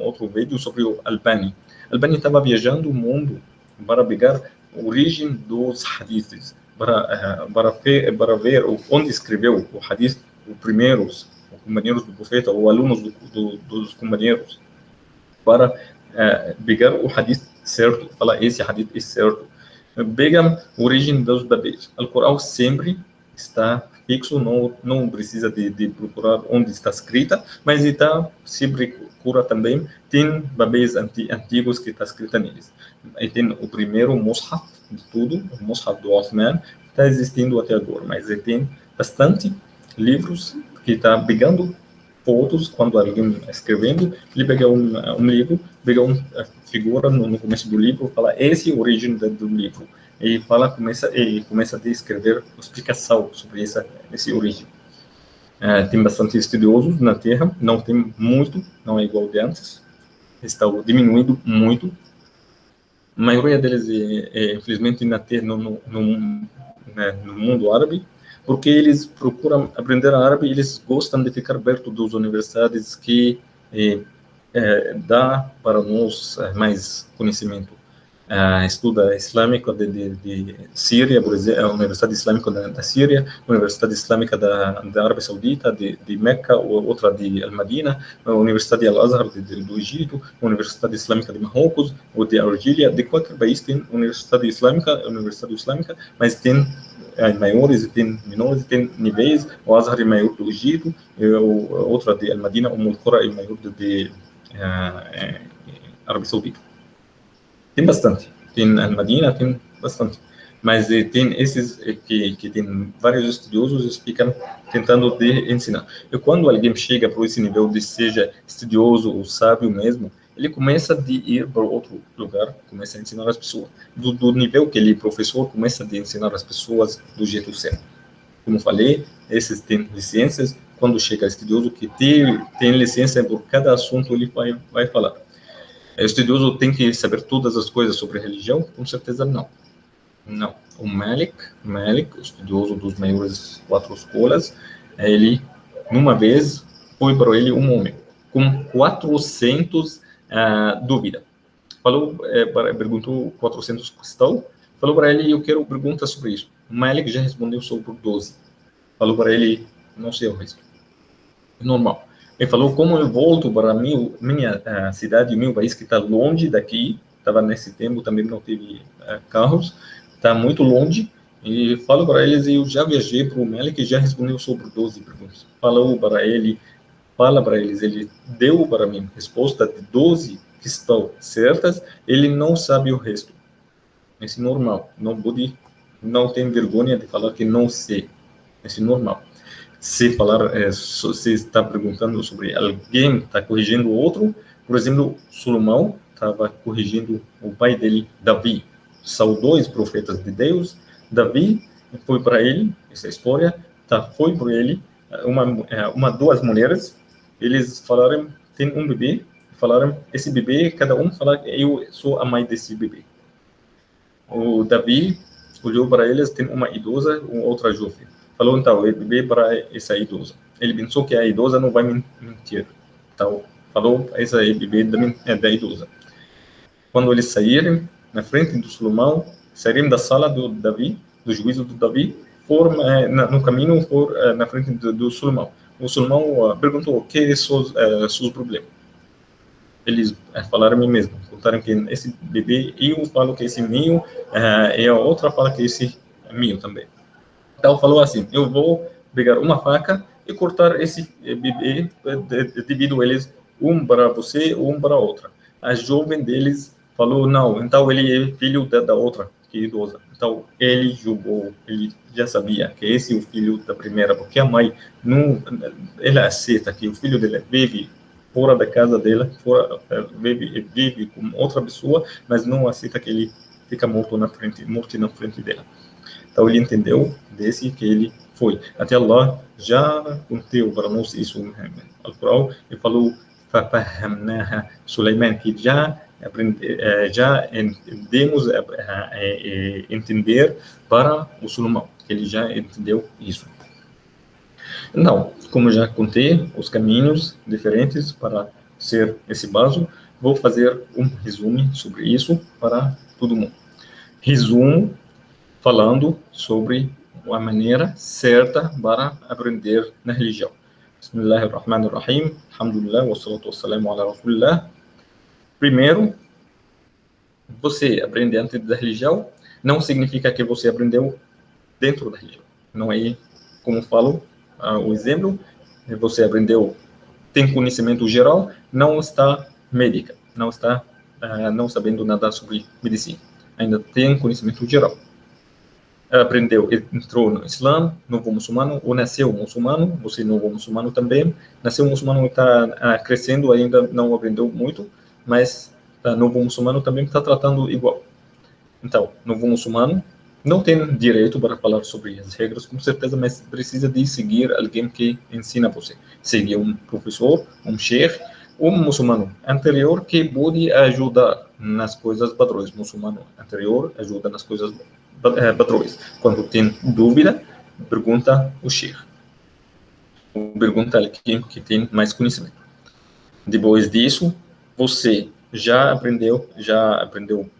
outro vídeo sobre o Albani. Albani estava viajando o mundo para pegar a origem dos hadiths, para ver onde escreveu o hadith, os primeiros companheiros do profeta, ou alunos dos companheiros, para pegar o hadith certo, falar esse hadith é certo. Pega a origem dos babéis. O Corão sempre está fixo, não precisa de procurar onde está escrita, mas está sempre cura também. Tem babéis antigos que está escrita neles. E tem o primeiro Mus'haf de tudo, o Mus'haf do Uthman, está existindo até agora, mas tem bastante livros que está pegando fotos, quando alguém está escrevendo, ele pega um livro, pega uma figura no começo do livro, fala esse é a origem do livro, e começa a descrever a explicação sobre essa origem. Tem bastante estudiosos na Terra, não tem muito, não é igual de antes, está diminuindo muito. A maioria deles infelizmente na Terra, no mundo árabe, porque eles procuram aprender árabe, eles gostam de ficar perto das universidades que dá para nós mais conhecimento. Estuda islâmico de Síria, por exemplo, a Universidade Islâmica da Síria, a Universidade Islâmica da Arábia Saudita, de Meca, outra de Al-Madina, a Universidade Al-Azhar do Egito, a Universidade Islâmica de Marrocos, ou de Argélia, de qualquer país tem Universidade Islâmica, mas tem maiores e tem menores, tem níveis. O Azhar é maior do Egito, outra de Al-Madina, o Qura é maior de Arábia Saudita. Tem bastante. Tem Al-Madina, tem bastante. Mas tem esses que tem vários estudiosos, eles ficam tentando de ensinar. E quando alguém chega para esse nível de seja estudioso ou sábio mesmo, ele começa de ir para outro lugar, começa a ensinar as pessoas. Do nível que ele professor, começa a ensinar as pessoas do jeito certo. Como falei, esses têm licenças. Quando chega estudioso que tem licença por cada assunto, ele vai falar. O estudioso tem que saber todas as coisas sobre religião? Com certeza não. Não. O Malik, o estudioso dos maiores 4 escolas, ele, numa vez, foi para ele um homem com 400 dúvidas. Perguntou 400 questões, falou para ele, eu quero perguntar sobre isso. O Malik já respondeu sobre 12. Falou para ele, não sei o resto. É normal. Ele falou, como eu volto para minha cidade, meu país, que está longe daqui, estava nesse tempo, também não teve carros, está muito longe, e falo para eles, eu já viajei para o Malik, já respondeu sobre 12 perguntas. Fala para eles, ele deu para mim resposta de 12 que estão certas, ele não sabe o resto. Esse é normal, não tem vergonha de falar que não sei, esse é normal. Se está perguntando sobre alguém está corrigindo o outro, por exemplo, Salomão estava corrigindo o pai dele, Davi. São 2 profetas de Deus. Davi foi para ele, essa história, foi para ele, 2 mulheres, eles falaram, tem um bebê, falaram, esse bebê, cada um fala, eu sou a mãe desse bebê. O Davi olhou para eles, tem uma idosa, outra jovem. Falou, então, o bebê para essa idosa. Ele pensou que a idosa não vai mentir. Então, falou, essa bebê da idosa. Quando eles saíram, na frente do Salomão, saíram da sala do Davi, do juízo do Davi, foram no caminho, na frente do Salomão. O Salomão perguntou, o que são seus problemas? Eles falaram a mim mesmo, contaram que esse bebê, eu falo que esse meu, e a outra fala que esse é meu também. Então, falou assim, eu vou pegar uma faca e cortar esse bebê, divido eles, um para você, um para a outra. A jovem deles falou, não, então ele é filho da outra, que é idosa. Então, ele julgou, ele já sabia que esse é o filho da primeira, porque a mãe, não, ela aceita que o filho dela vive fora da casa dela, vive com outra pessoa, mas não aceita que ele fica morto na frente dela. Então, ele entendeu desse que ele foi. Até Allah já contou para nós isso no Alcorão, e falou, Sulaiman, que já entendemos entender para o Salomão, que ele já entendeu isso. Então, como já contei, os caminhos diferentes para ser esse básico, vou fazer um resumo sobre isso para todo mundo. Resumo falando sobre a maneira certa para aprender na religião. Bismillahirrahmanirrahim, alhamdulillah, wassalatu wassalamu ala rasulillah. Primeiro, você aprender antes da religião não significa que você aprendeu dentro da religião. Não é como falo o exemplo, você aprendeu, tem conhecimento geral, não está médica, não está não sabendo nada sobre medicina, ainda tem conhecimento geral. Aprendeu, entrou no Islã, novo muçulmano, ou nasceu muçulmano, você novo muçulmano também, nasceu muçulmano e está crescendo, ainda não aprendeu muito, mas novo muçulmano também está tratando igual. Então, novo muçulmano não tem direito para falar sobre as regras, com certeza, mas precisa de seguir alguém que ensina você. Seguir um professor, um sheikh, um muçulmano anterior que pode ajudar nas coisas padrões. Muçulmano anterior ajuda nas coisas padrões. Quando tem dúvida, pergunta o sheikh. Pergunta alguém que tem mais conhecimento. Depois disso, você já aprendeu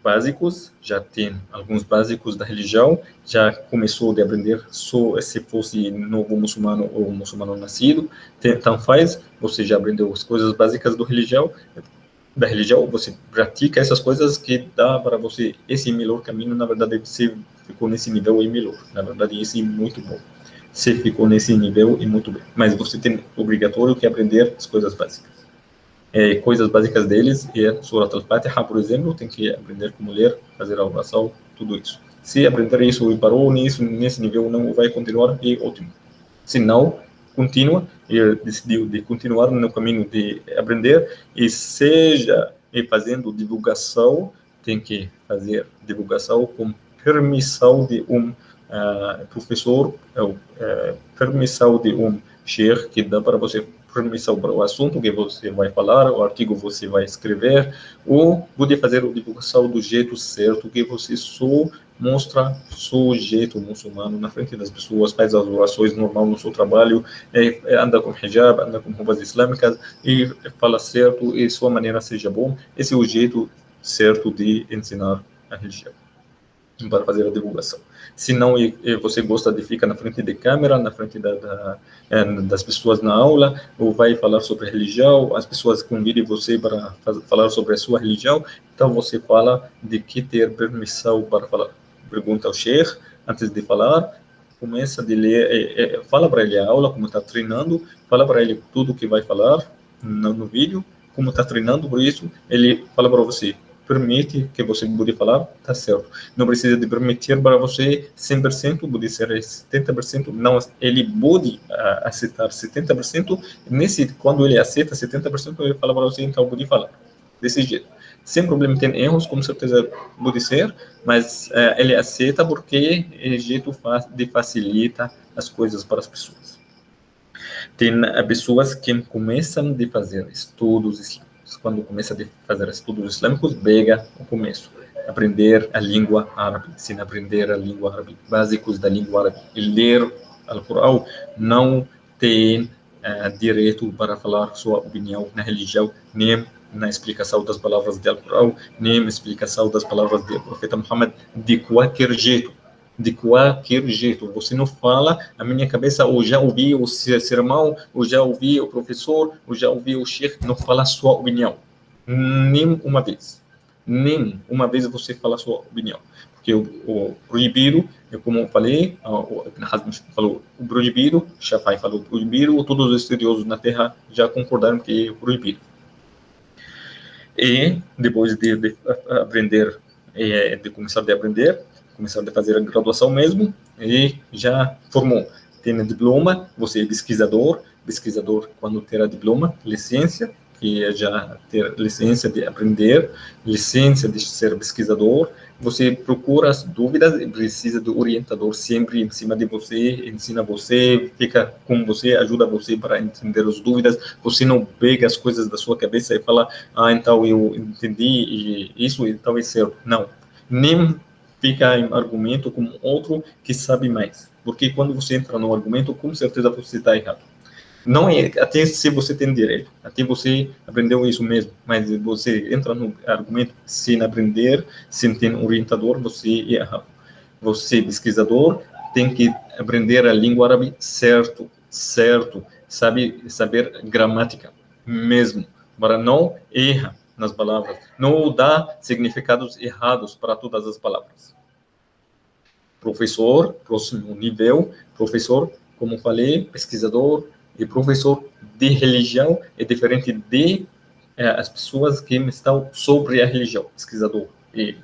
básicos, já tem alguns básicos da religião, já começou a aprender só se fosse novo muçulmano ou muçulmano nascido, então faz, você já aprendeu as coisas básicas da religião, você pratica essas coisas que dá para você esse melhor caminho. Na verdade, você ficou nesse nível e melhor, na verdade, esse é muito bom. Você ficou nesse nível e muito bem, mas você tem obrigatório que aprender as coisas básicas. Coisas básicas deles é Surat al-Fatiha, por exemplo, tem que aprender como ler, fazer a oração, tudo isso. Se aprender isso e parou nesse nível, não vai continuar, é ótimo. Se não, continua e decidiu de continuar no caminho de aprender e seja fazendo divulgação, tem que fazer divulgação com permissão de um professor, permissão de um sheikh que dá para você permissão para o assunto que você vai falar, o artigo que você vai escrever, ou pode fazer a divulgação do jeito certo, que você só mostra seu jeito muçulmano na frente das pessoas, faz as orações normal no seu trabalho, anda com hijab, anda com roupas islâmicas e fala certo e sua maneira seja bom. Esse é o jeito certo de ensinar a religião, para fazer a divulgação. Se não você gosta de ficar na frente de câmera, na frente das pessoas na aula, ou vai falar sobre religião, as pessoas convidam você para falar sobre a sua religião, então você fala de que ter permissão para falar. Pergunta ao sheikh antes de falar, começa a ler, fala para ele a aula, como está treinando, fala para ele tudo que vai falar no vídeo, como está treinando, por isso ele fala para você, permite que você pode falar, tá certo. Não precisa de permitir para você 100%, pode ser 70%, não, ele pode aceitar 70%, quando ele aceita 70%, ele fala para você, então pode falar, desse jeito. Sem problema, tem erros, com certeza pode ser, mas ele aceita porque é jeito de facilita as coisas para as pessoas. Tem pessoas que começam a fazer estudos islâmicos. Quando começa a fazer estudos islâmicos, pega o começo, aprender a língua árabe, sem aprender a língua árabe, básicos da língua árabe, e ler o Corão, não tem direito para falar sua opinião na religião, nem na explicação das palavras do Corão, nem na explicação das palavras do profeta Muhammad, de qualquer jeito. De qualquer jeito, você não fala, a minha cabeça, ou já ouvi o sermão, ou já ouvi o professor, ou já ouvi o sheikh, não fala a sua opinião, nem uma vez você fala a sua opinião, porque o proibido, como eu falei, o Ibn Hazm falou o proibido, Shafi'i falou o proibido, todos os estudiosos na Terra já concordaram que é proibido. E depois de aprender, de começar a aprender, começar a fazer a graduação mesmo, e já formou. Tem diploma, você é pesquisador, quando terá diploma, licença, que é já ter licença de aprender, licença de ser pesquisador, você procura as dúvidas e precisa do orientador sempre em cima de você, ensina você, fica com você, ajuda você para entender as dúvidas, você não pega as coisas da sua cabeça e fala, então eu entendi isso, então é certo. Não, nem fica em argumento com outro que sabe mais. Porque quando você entra no argumento, com certeza você está errado. Não é até se você tem direito, até você aprendeu isso mesmo, mas você entra no argumento sem aprender, sem ter um orientador, você é errado. Você, pesquisador, tem que aprender a língua árabe certo, saber gramática mesmo, para não errar nas palavras, não dá significados errados para todas as palavras. Professor, próximo nível, professor, como falei, pesquisador e professor de religião é diferente de as pessoas que estão sobre a religião, pesquisador e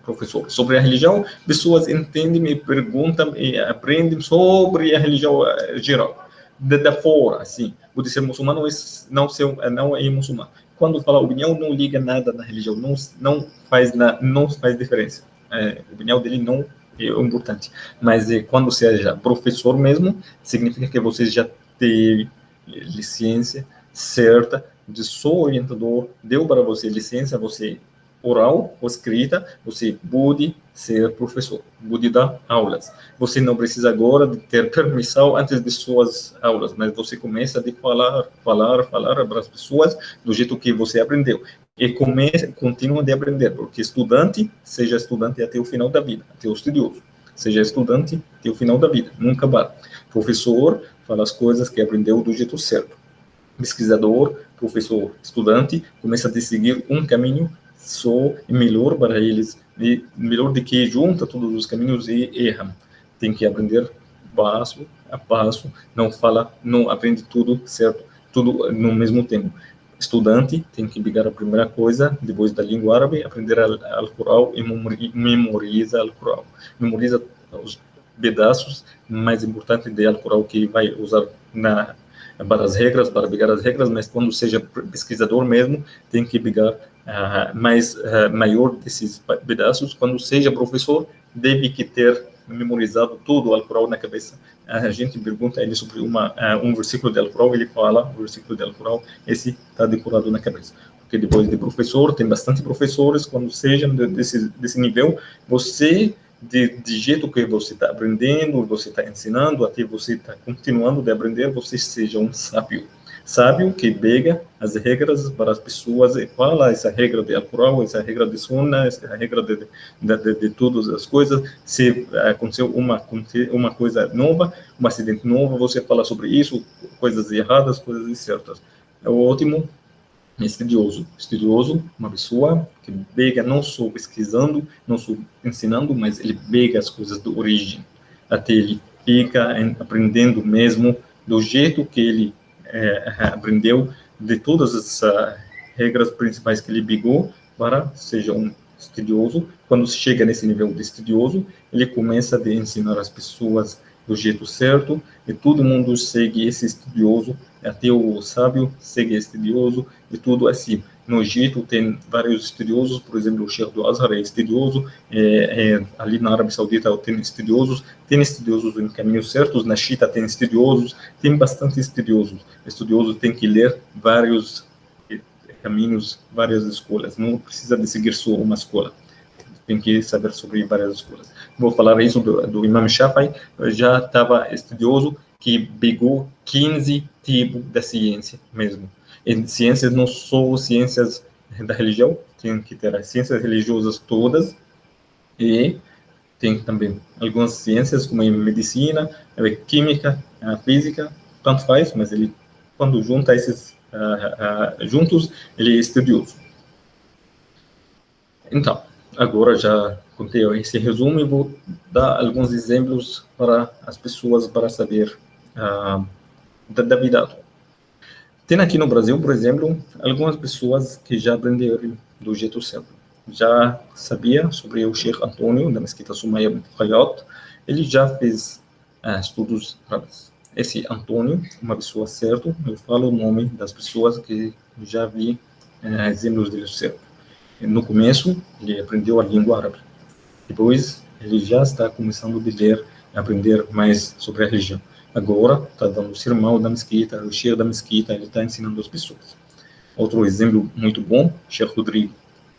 professor. Sobre a religião, pessoas entendem e perguntam e aprendem sobre a religião geral, da fora, assim. Pode ser muçulmano, não é muçulmano. Quando fala opinião, não liga nada na religião, não faz diferença. A opinião dele não é importante. Mas quando seja professor mesmo, significa que você já tem licença certa de seu orientador, deu para você licença, você oral ou escrita, você pode ser professor, pode dar aulas. Você não precisa agora de ter permissão antes de suas aulas, mas você começa a falar para as pessoas do jeito que você aprendeu. E continua de aprender, porque estudante, seja estudante até o final da vida, até o estudioso. Seja estudante até o final da vida, nunca para. Professor fala as coisas que aprendeu do jeito certo. Pesquisador, professor, estudante, começa a seguir um caminho só e melhor para eles, e melhor do que junta todos os caminhos e erra. Tem que aprender passo a passo, não aprende tudo certo, tudo no mesmo tempo. Estudante tem que pegar a primeira coisa, depois da língua árabe, aprender Al-Qur'an e memoriza Al-Qur'an. Memoriza os pedaços mais importantes de Al-Qur'an que vai usar para as regras, para pegar as regras, mas quando seja pesquisador mesmo, tem que pegar maior desses pedaços. Quando seja professor, deve que ter memorizado tudo o Al-Qur'an na cabeça. A gente pergunta ele sobre um versículo do Al-Qur'an, ele fala o versículo do Al-Qur'an, esse está decorado na cabeça. Porque depois de professor, tem bastante professores, quando seja desse nível, você de jeito que você está aprendendo, você está ensinando, até você está continuando de aprender, você seja um sábio. Sábio que pega as regras para as pessoas e fala essa regra de Al-Qur'an, essa regra de Sunna, essa regra de todas as coisas. Se aconteceu uma coisa nova, um acidente novo, você fala sobre isso, coisas erradas, coisas certas. É ótimo. Estudioso, uma pessoa que pega não só pesquisando, não só ensinando, mas ele pega as coisas da origem, até ele fica aprendendo mesmo do jeito que ele aprendeu, de todas as regras principais que ele pegou, para seja um estudioso. Quando chega nesse nível de estudioso, ele começa a ensinar as pessoas do jeito certo, e todo mundo segue esse estudioso, até o sábio segue estudioso, e tudo assim. No Egito tem vários estudiosos, por exemplo, o Sheikh do Azhar é estudioso, ali na Arábia Saudita tem estudiosos em caminhos certos, na Chita tem estudiosos, tem bastante estudiosos. Estudioso tem que ler vários caminhos, várias escolas, não precisa de seguir só uma escola, tem que saber sobre várias escolas. Vou falar isso do Imam Shafi'i, já estava estudioso, que pegou 15 tipos da ciência mesmo. E ciências não só ciências da religião, tem que ter as ciências religiosas todas, e tem também algumas ciências, como a medicina, a química, a física, tanto faz, mas ele, quando junta esses juntos, ele é estudioso. Então, agora já contei esse resumo e vou dar alguns exemplos para as pessoas para saber da vida atual. Tem aqui no Brasil, por exemplo, algumas pessoas que já aprenderam do jeito certo. Já sabia sobre o Sheikh Antônio, da Mesquita Sumaya Bint Khayat, ele já fez estudos árabes. Esse Antônio, uma pessoa certa, eu falo o nome das pessoas que já vi exemplos dele certo. No começo, ele aprendeu a língua árabe. Depois, ele já está começando a ler, a aprender mais sobre a religião. Agora, está dando o sermão da mesquita, o cheiro da mesquita, ele está ensinando as pessoas. Outro exemplo muito bom, Sheikh Rodrigo,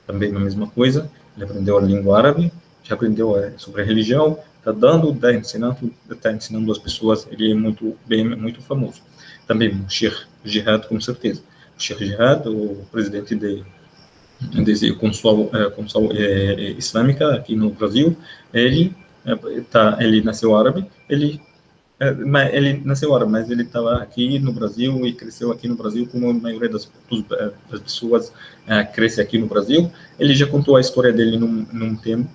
também a mesma coisa, ele aprendeu a língua árabe, já aprendeu sobre a religião, está ensinando as pessoas, ele é muito famoso. Também o Sheikh Jihad, com certeza. O Sheikh Jihad, o presidente desse consul islâmica aqui no Brasil, ele nasceu árabe, ele nasceu árabe, mas ele estava aqui no Brasil e cresceu aqui no Brasil, como a maioria das pessoas cresce aqui no Brasil. Ele já contou a história dele num tempo.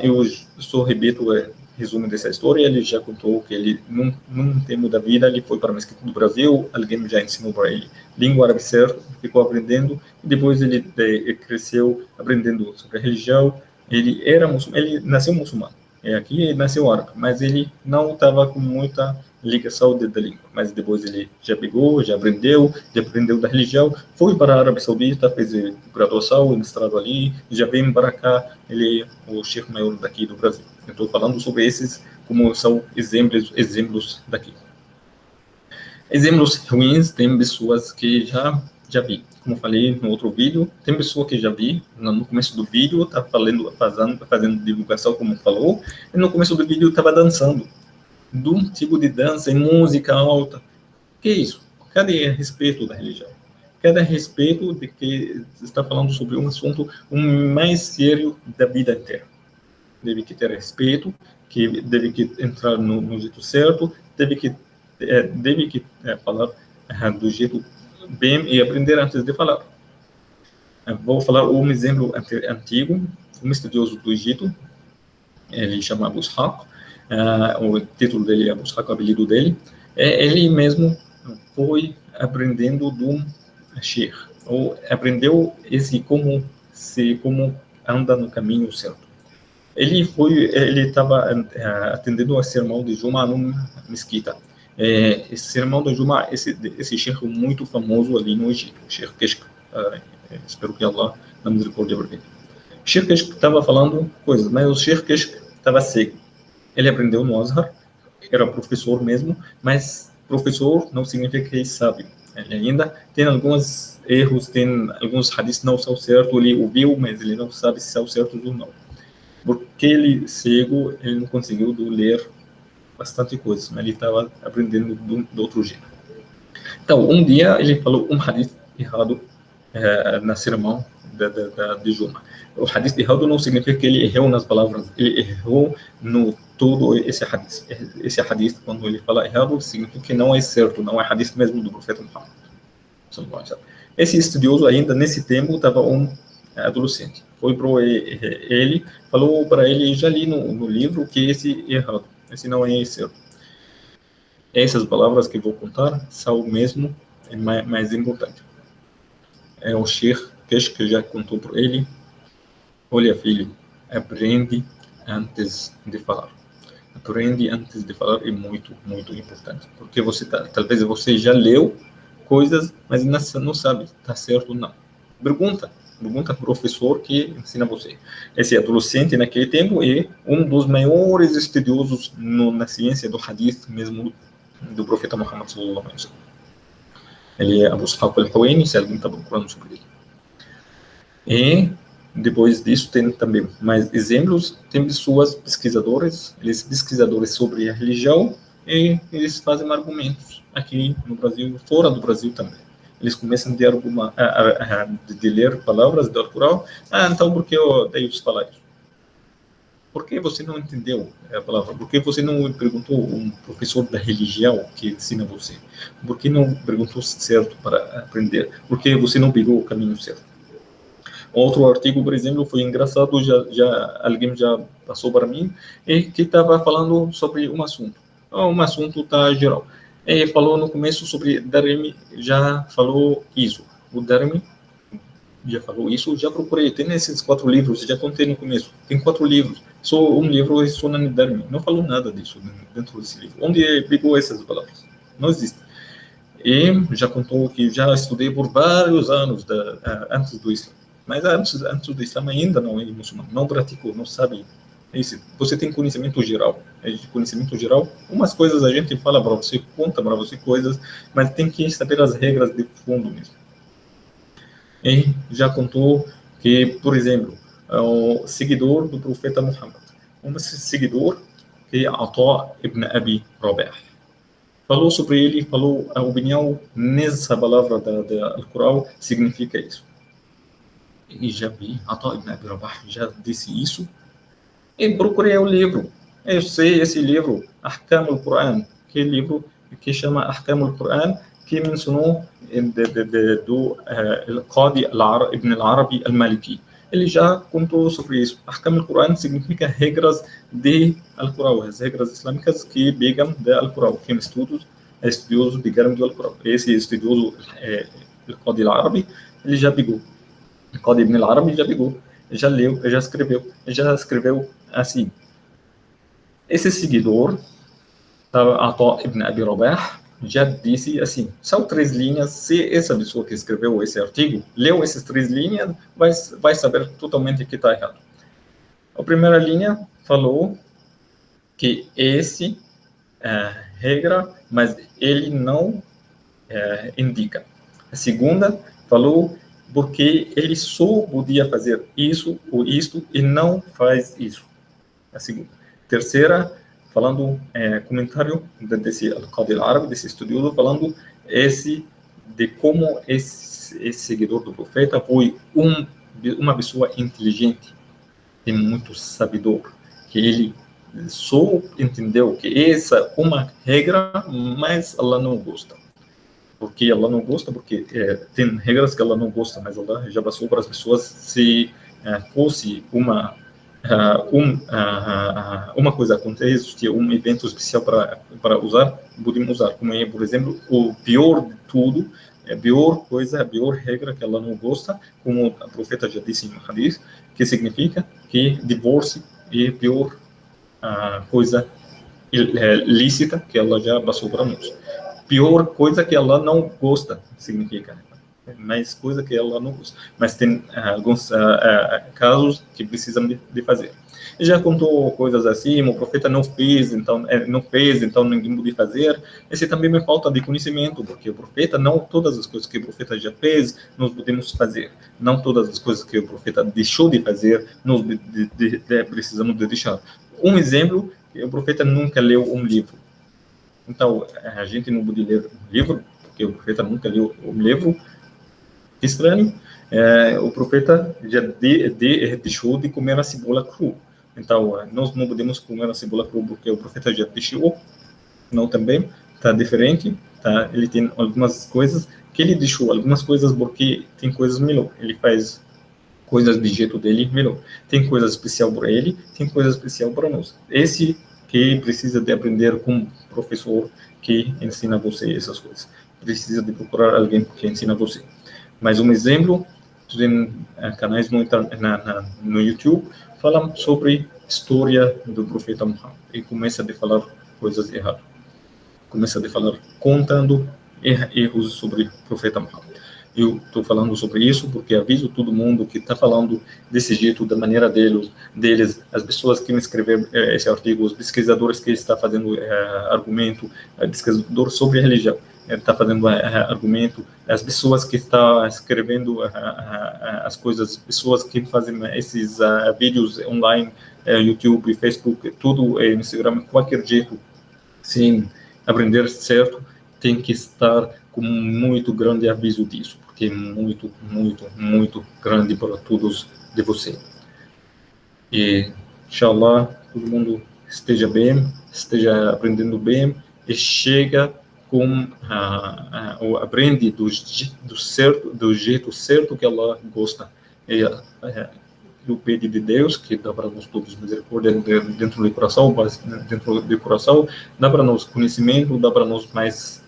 Eu só repito resumo dessa história. Ele já contou que ele, num tempo da vida, ele foi para a Mesquita do Brasil, alguém já ensinou para ele língua árabe certo, ficou aprendendo, e depois ele cresceu aprendendo sobre a religião. Ele nasceu muçulmano. Aqui ele nasceu árabe, mas ele não estava com muita ligação da língua. Mas depois ele já pegou, já aprendeu da religião, foi para a Arábia Saudita, fez graduação e mestrado ali, já vem para cá, ele é o chefe maior daqui do Brasil. Eu estou falando sobre esses, como são exemplos daqui. Exemplos ruins, tem pessoas que já vi, como falei no outro vídeo, tem pessoa que já vi, no começo do vídeo, está fazendo divulgação, como falou, e no começo do vídeo estava dançando, de um tipo de dança em música alta. Que é isso? Cadê respeito da religião? Cadê respeito de que está falando sobre um assunto mais sério da vida inteira? Deve que ter respeito, que deve que entrar no jeito certo, deve que falar do jeito bem e aprender antes de falar. Vou falar um exemplo antigo, um estudioso do Egito, ele chama Abu Ishaq, o título dele é Abu Ishaq, o apelido dele, ele mesmo foi aprendendo do Sheikh, ou aprendeu como anda no caminho certo. Ele estava atendendo a sermão de Juma numa mesquita. Esse sermão de Juma, esse sheikh muito famoso ali no Egito, o Sheikh Keshk, espero que Allah não misericórdia por ele. O Sheikh Keshk estava falando coisas, mas o Sheikh Keshk estava cego. Ele aprendeu no Azhar, era professor mesmo, mas professor não significa que é sábio. Ele ainda tem alguns erros, tem alguns hadiths não são certos, ele ouviu, mas ele não sabe se são certos ou não. Porque ele cego, ele não conseguiu ler bastante coisas, mas ele estava aprendendo do outro jeito. Então, um dia ele falou um hadith errado na sermão de Juma. O hadith errado não significa que ele errou nas palavras, ele errou no todo esse hadith. Esse hadith, quando ele fala errado, significa que não é certo, não é hadith mesmo do profeta Muhammad. Esse estudioso ainda nesse tempo estava adolescente. Foi para ele, falou para ele, já li no livro que esse é errado, esse não é certo. Essas palavras que vou contar são o mesmo, mais importante. O Sheikh que já contou para ele, olha filho, aprende antes de falar. Aprende antes de falar é muito, muito importante, porque talvez você já leu coisas, mas não sabe, está certo ou não. Pergunta para o professor que ensina você. Esse adolescente, naquele tempo, é um dos maiores estudiosos na ciência do hadith, mesmo do profeta Muhammad sallallahu alaihi wasallam. Ele é Abu Ishaq al-Huwaini, se alguém está procurando sobre ele. E depois disso tem também mais exemplos, tem pessoas pesquisadores sobre a religião, e eles fazem argumentos aqui no Brasil, fora do Brasil também. Eles começam de ler palavras do Alcorão. Então por que Deus fala isso? Por que você não entendeu a palavra? Por que você não perguntou um professor da religião que ensina você? Por que não perguntou certo para aprender? Por que você não pegou o caminho certo? Outro artigo, por exemplo, foi engraçado, alguém já passou para mim, e que estava falando sobre um assunto. Um assunto tá geral. Ele falou no começo sobre Darimi, já falou isso. O Darimi já falou isso, já procurei. Tem esses 4 livros, já contei no começo. Tem 4 livros. Só um livro é Sunan Darimi. Não falou nada disso dentro desse livro. Onde pegou essas palavras? Não existe. E já contou que já estudei por vários anos antes do Islã. Mas antes do Islã ainda não é muçulmano, não praticou, não sabe. Você tem conhecimento geral. Conhecimento geral, umas coisas a gente fala para você, conta para você coisas, mas tem que saber as regras de fundo mesmo. E já contou que, por exemplo, o seguidor do profeta Muhammad, um seguidor que é Ata ibn Abi Rabah, falou sobre ele, falou a opinião nessa palavra da Alcorão, significa isso. E já vi, Ata ibn Abi Rabah já disse isso, e procurei o livro. Eu sei esse livro, Ahkam al-Quran, que é livro que chama Ahkam al-Quran, que mencionou do Qadi ibn al-Arabi al-Maliki. Ele já contou sobre isso. Ahkam al-Quran significa regras de Al-Quran, as regras islâmicas que pegam da Al-Quran. Quem estudioso pegaram do Al-Quran. Esse estudioso, o Qadi al-Arabi, ele já pegou. O Qadi ibn al-Arabi já pegou, já leu, já escreveu assim. Esse seguidor, Ata ibn Abi Rabah, já disse assim, são 3 linhas, se essa pessoa que escreveu esse artigo leu essas 3 linhas, vai saber totalmente que está errado. A primeira linha falou que esse regra, mas ele não indica. A segunda, Falou porque ele só podia fazer isso ou isto e não faz isso. A segunda. Terceira, falando comentário desse Al-Qadi Al-Árabi, desse estudioso, falando de como esse seguidor do profeta foi uma pessoa inteligente e muito sabedor, que ele só entendeu que essa é uma regra, mas ela não gosta. Porque ela não gosta, porque tem regras que ela não gosta, mas ela já passou para as pessoas se fosse uma coisa acontece, um evento especial para usar, podemos usar, como é, por exemplo, o pior de tudo, a pior coisa, a pior regra que ela não gosta, como a profeta já disse no hadith, que significa que divórcio é a pior coisa lícita que ela já passou para nós. Pior coisa que ela não gosta, significa. Mais coisa que ela não gosta. Mas tem alguns casos que precisam de fazer. E já contou coisas assim, o profeta não fez, então ninguém podia fazer. Esse também me falta de conhecimento, porque o profeta, não todas as coisas que o profeta já fez, nós podemos fazer. Não todas as coisas que o profeta deixou de fazer, nós precisamos de deixar. Um exemplo, o profeta nunca leu um livro. Então, a gente não pode ler um livro, porque o profeta nunca leu um livro. Estranho, o profeta já deixou de comer a cebola crua. Então, nós não podemos comer a cebola crua, porque o profeta já deixou. Não também, está diferente. Tá? Ele tem algumas coisas que ele deixou, algumas coisas porque tem coisas melhor. Ele faz coisas do jeito dele melhor. Tem coisa especial para ele, tem coisa especial para nós. Esse que precisa de aprender com um professor que ensina você essas coisas. Precisa de procurar alguém que ensina você. Mais um exemplo, tem canais no YouTube falam sobre história do profeta Muhammad e começa a falar coisas erradas. Começa a falar contando erros sobre o profeta Muhammad. Eu estou falando sobre isso porque aviso todo mundo que está falando desse jeito, da maneira deles, as pessoas que me escreveram esse artigo, os pesquisadores que estão fazendo argumento, pesquisador sobre religião, está fazendo argumento, as pessoas que estão escrevendo as coisas, pessoas que fazem esses vídeos online, YouTube, Facebook, tudo, Instagram, qualquer jeito, sim, aprender certo, tem que estar com muito grande aviso disso, porque é muito, muito, muito grande para todos de você. E, inshallah, todo mundo esteja bem, esteja aprendendo bem e chega com aprende do jeito certo que ela gosta. E, eu pedi de Deus que dá para nós todos misericórdia dentro do coração, mas dentro do coração dá para nós conhecimento, dá para nós mais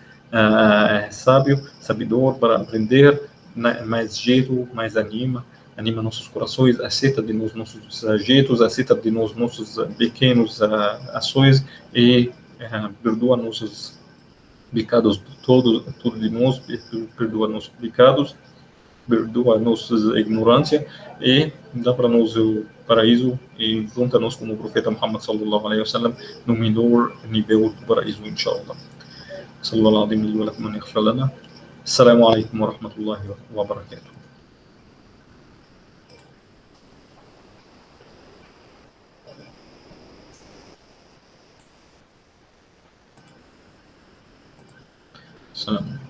sabedor para aprender, mais jeito, mais anima nossos corações, aceita de nós nossos jeitos, aceita de nós nossos pequenos ações e perdoa nossos pecados, tudo de nós, perdoa nossos pecados, perdoa nossa ignorância e dá para nós o paraíso e junta-nos como o profeta Muhammad sallallahu alaihi wasallam no melhor nível do paraíso, inshallah. Sallallahu alaihi wa sallam, yaghfir lana. Assalamu alaikum wa rahmatullahi wa barakatuh. Salam.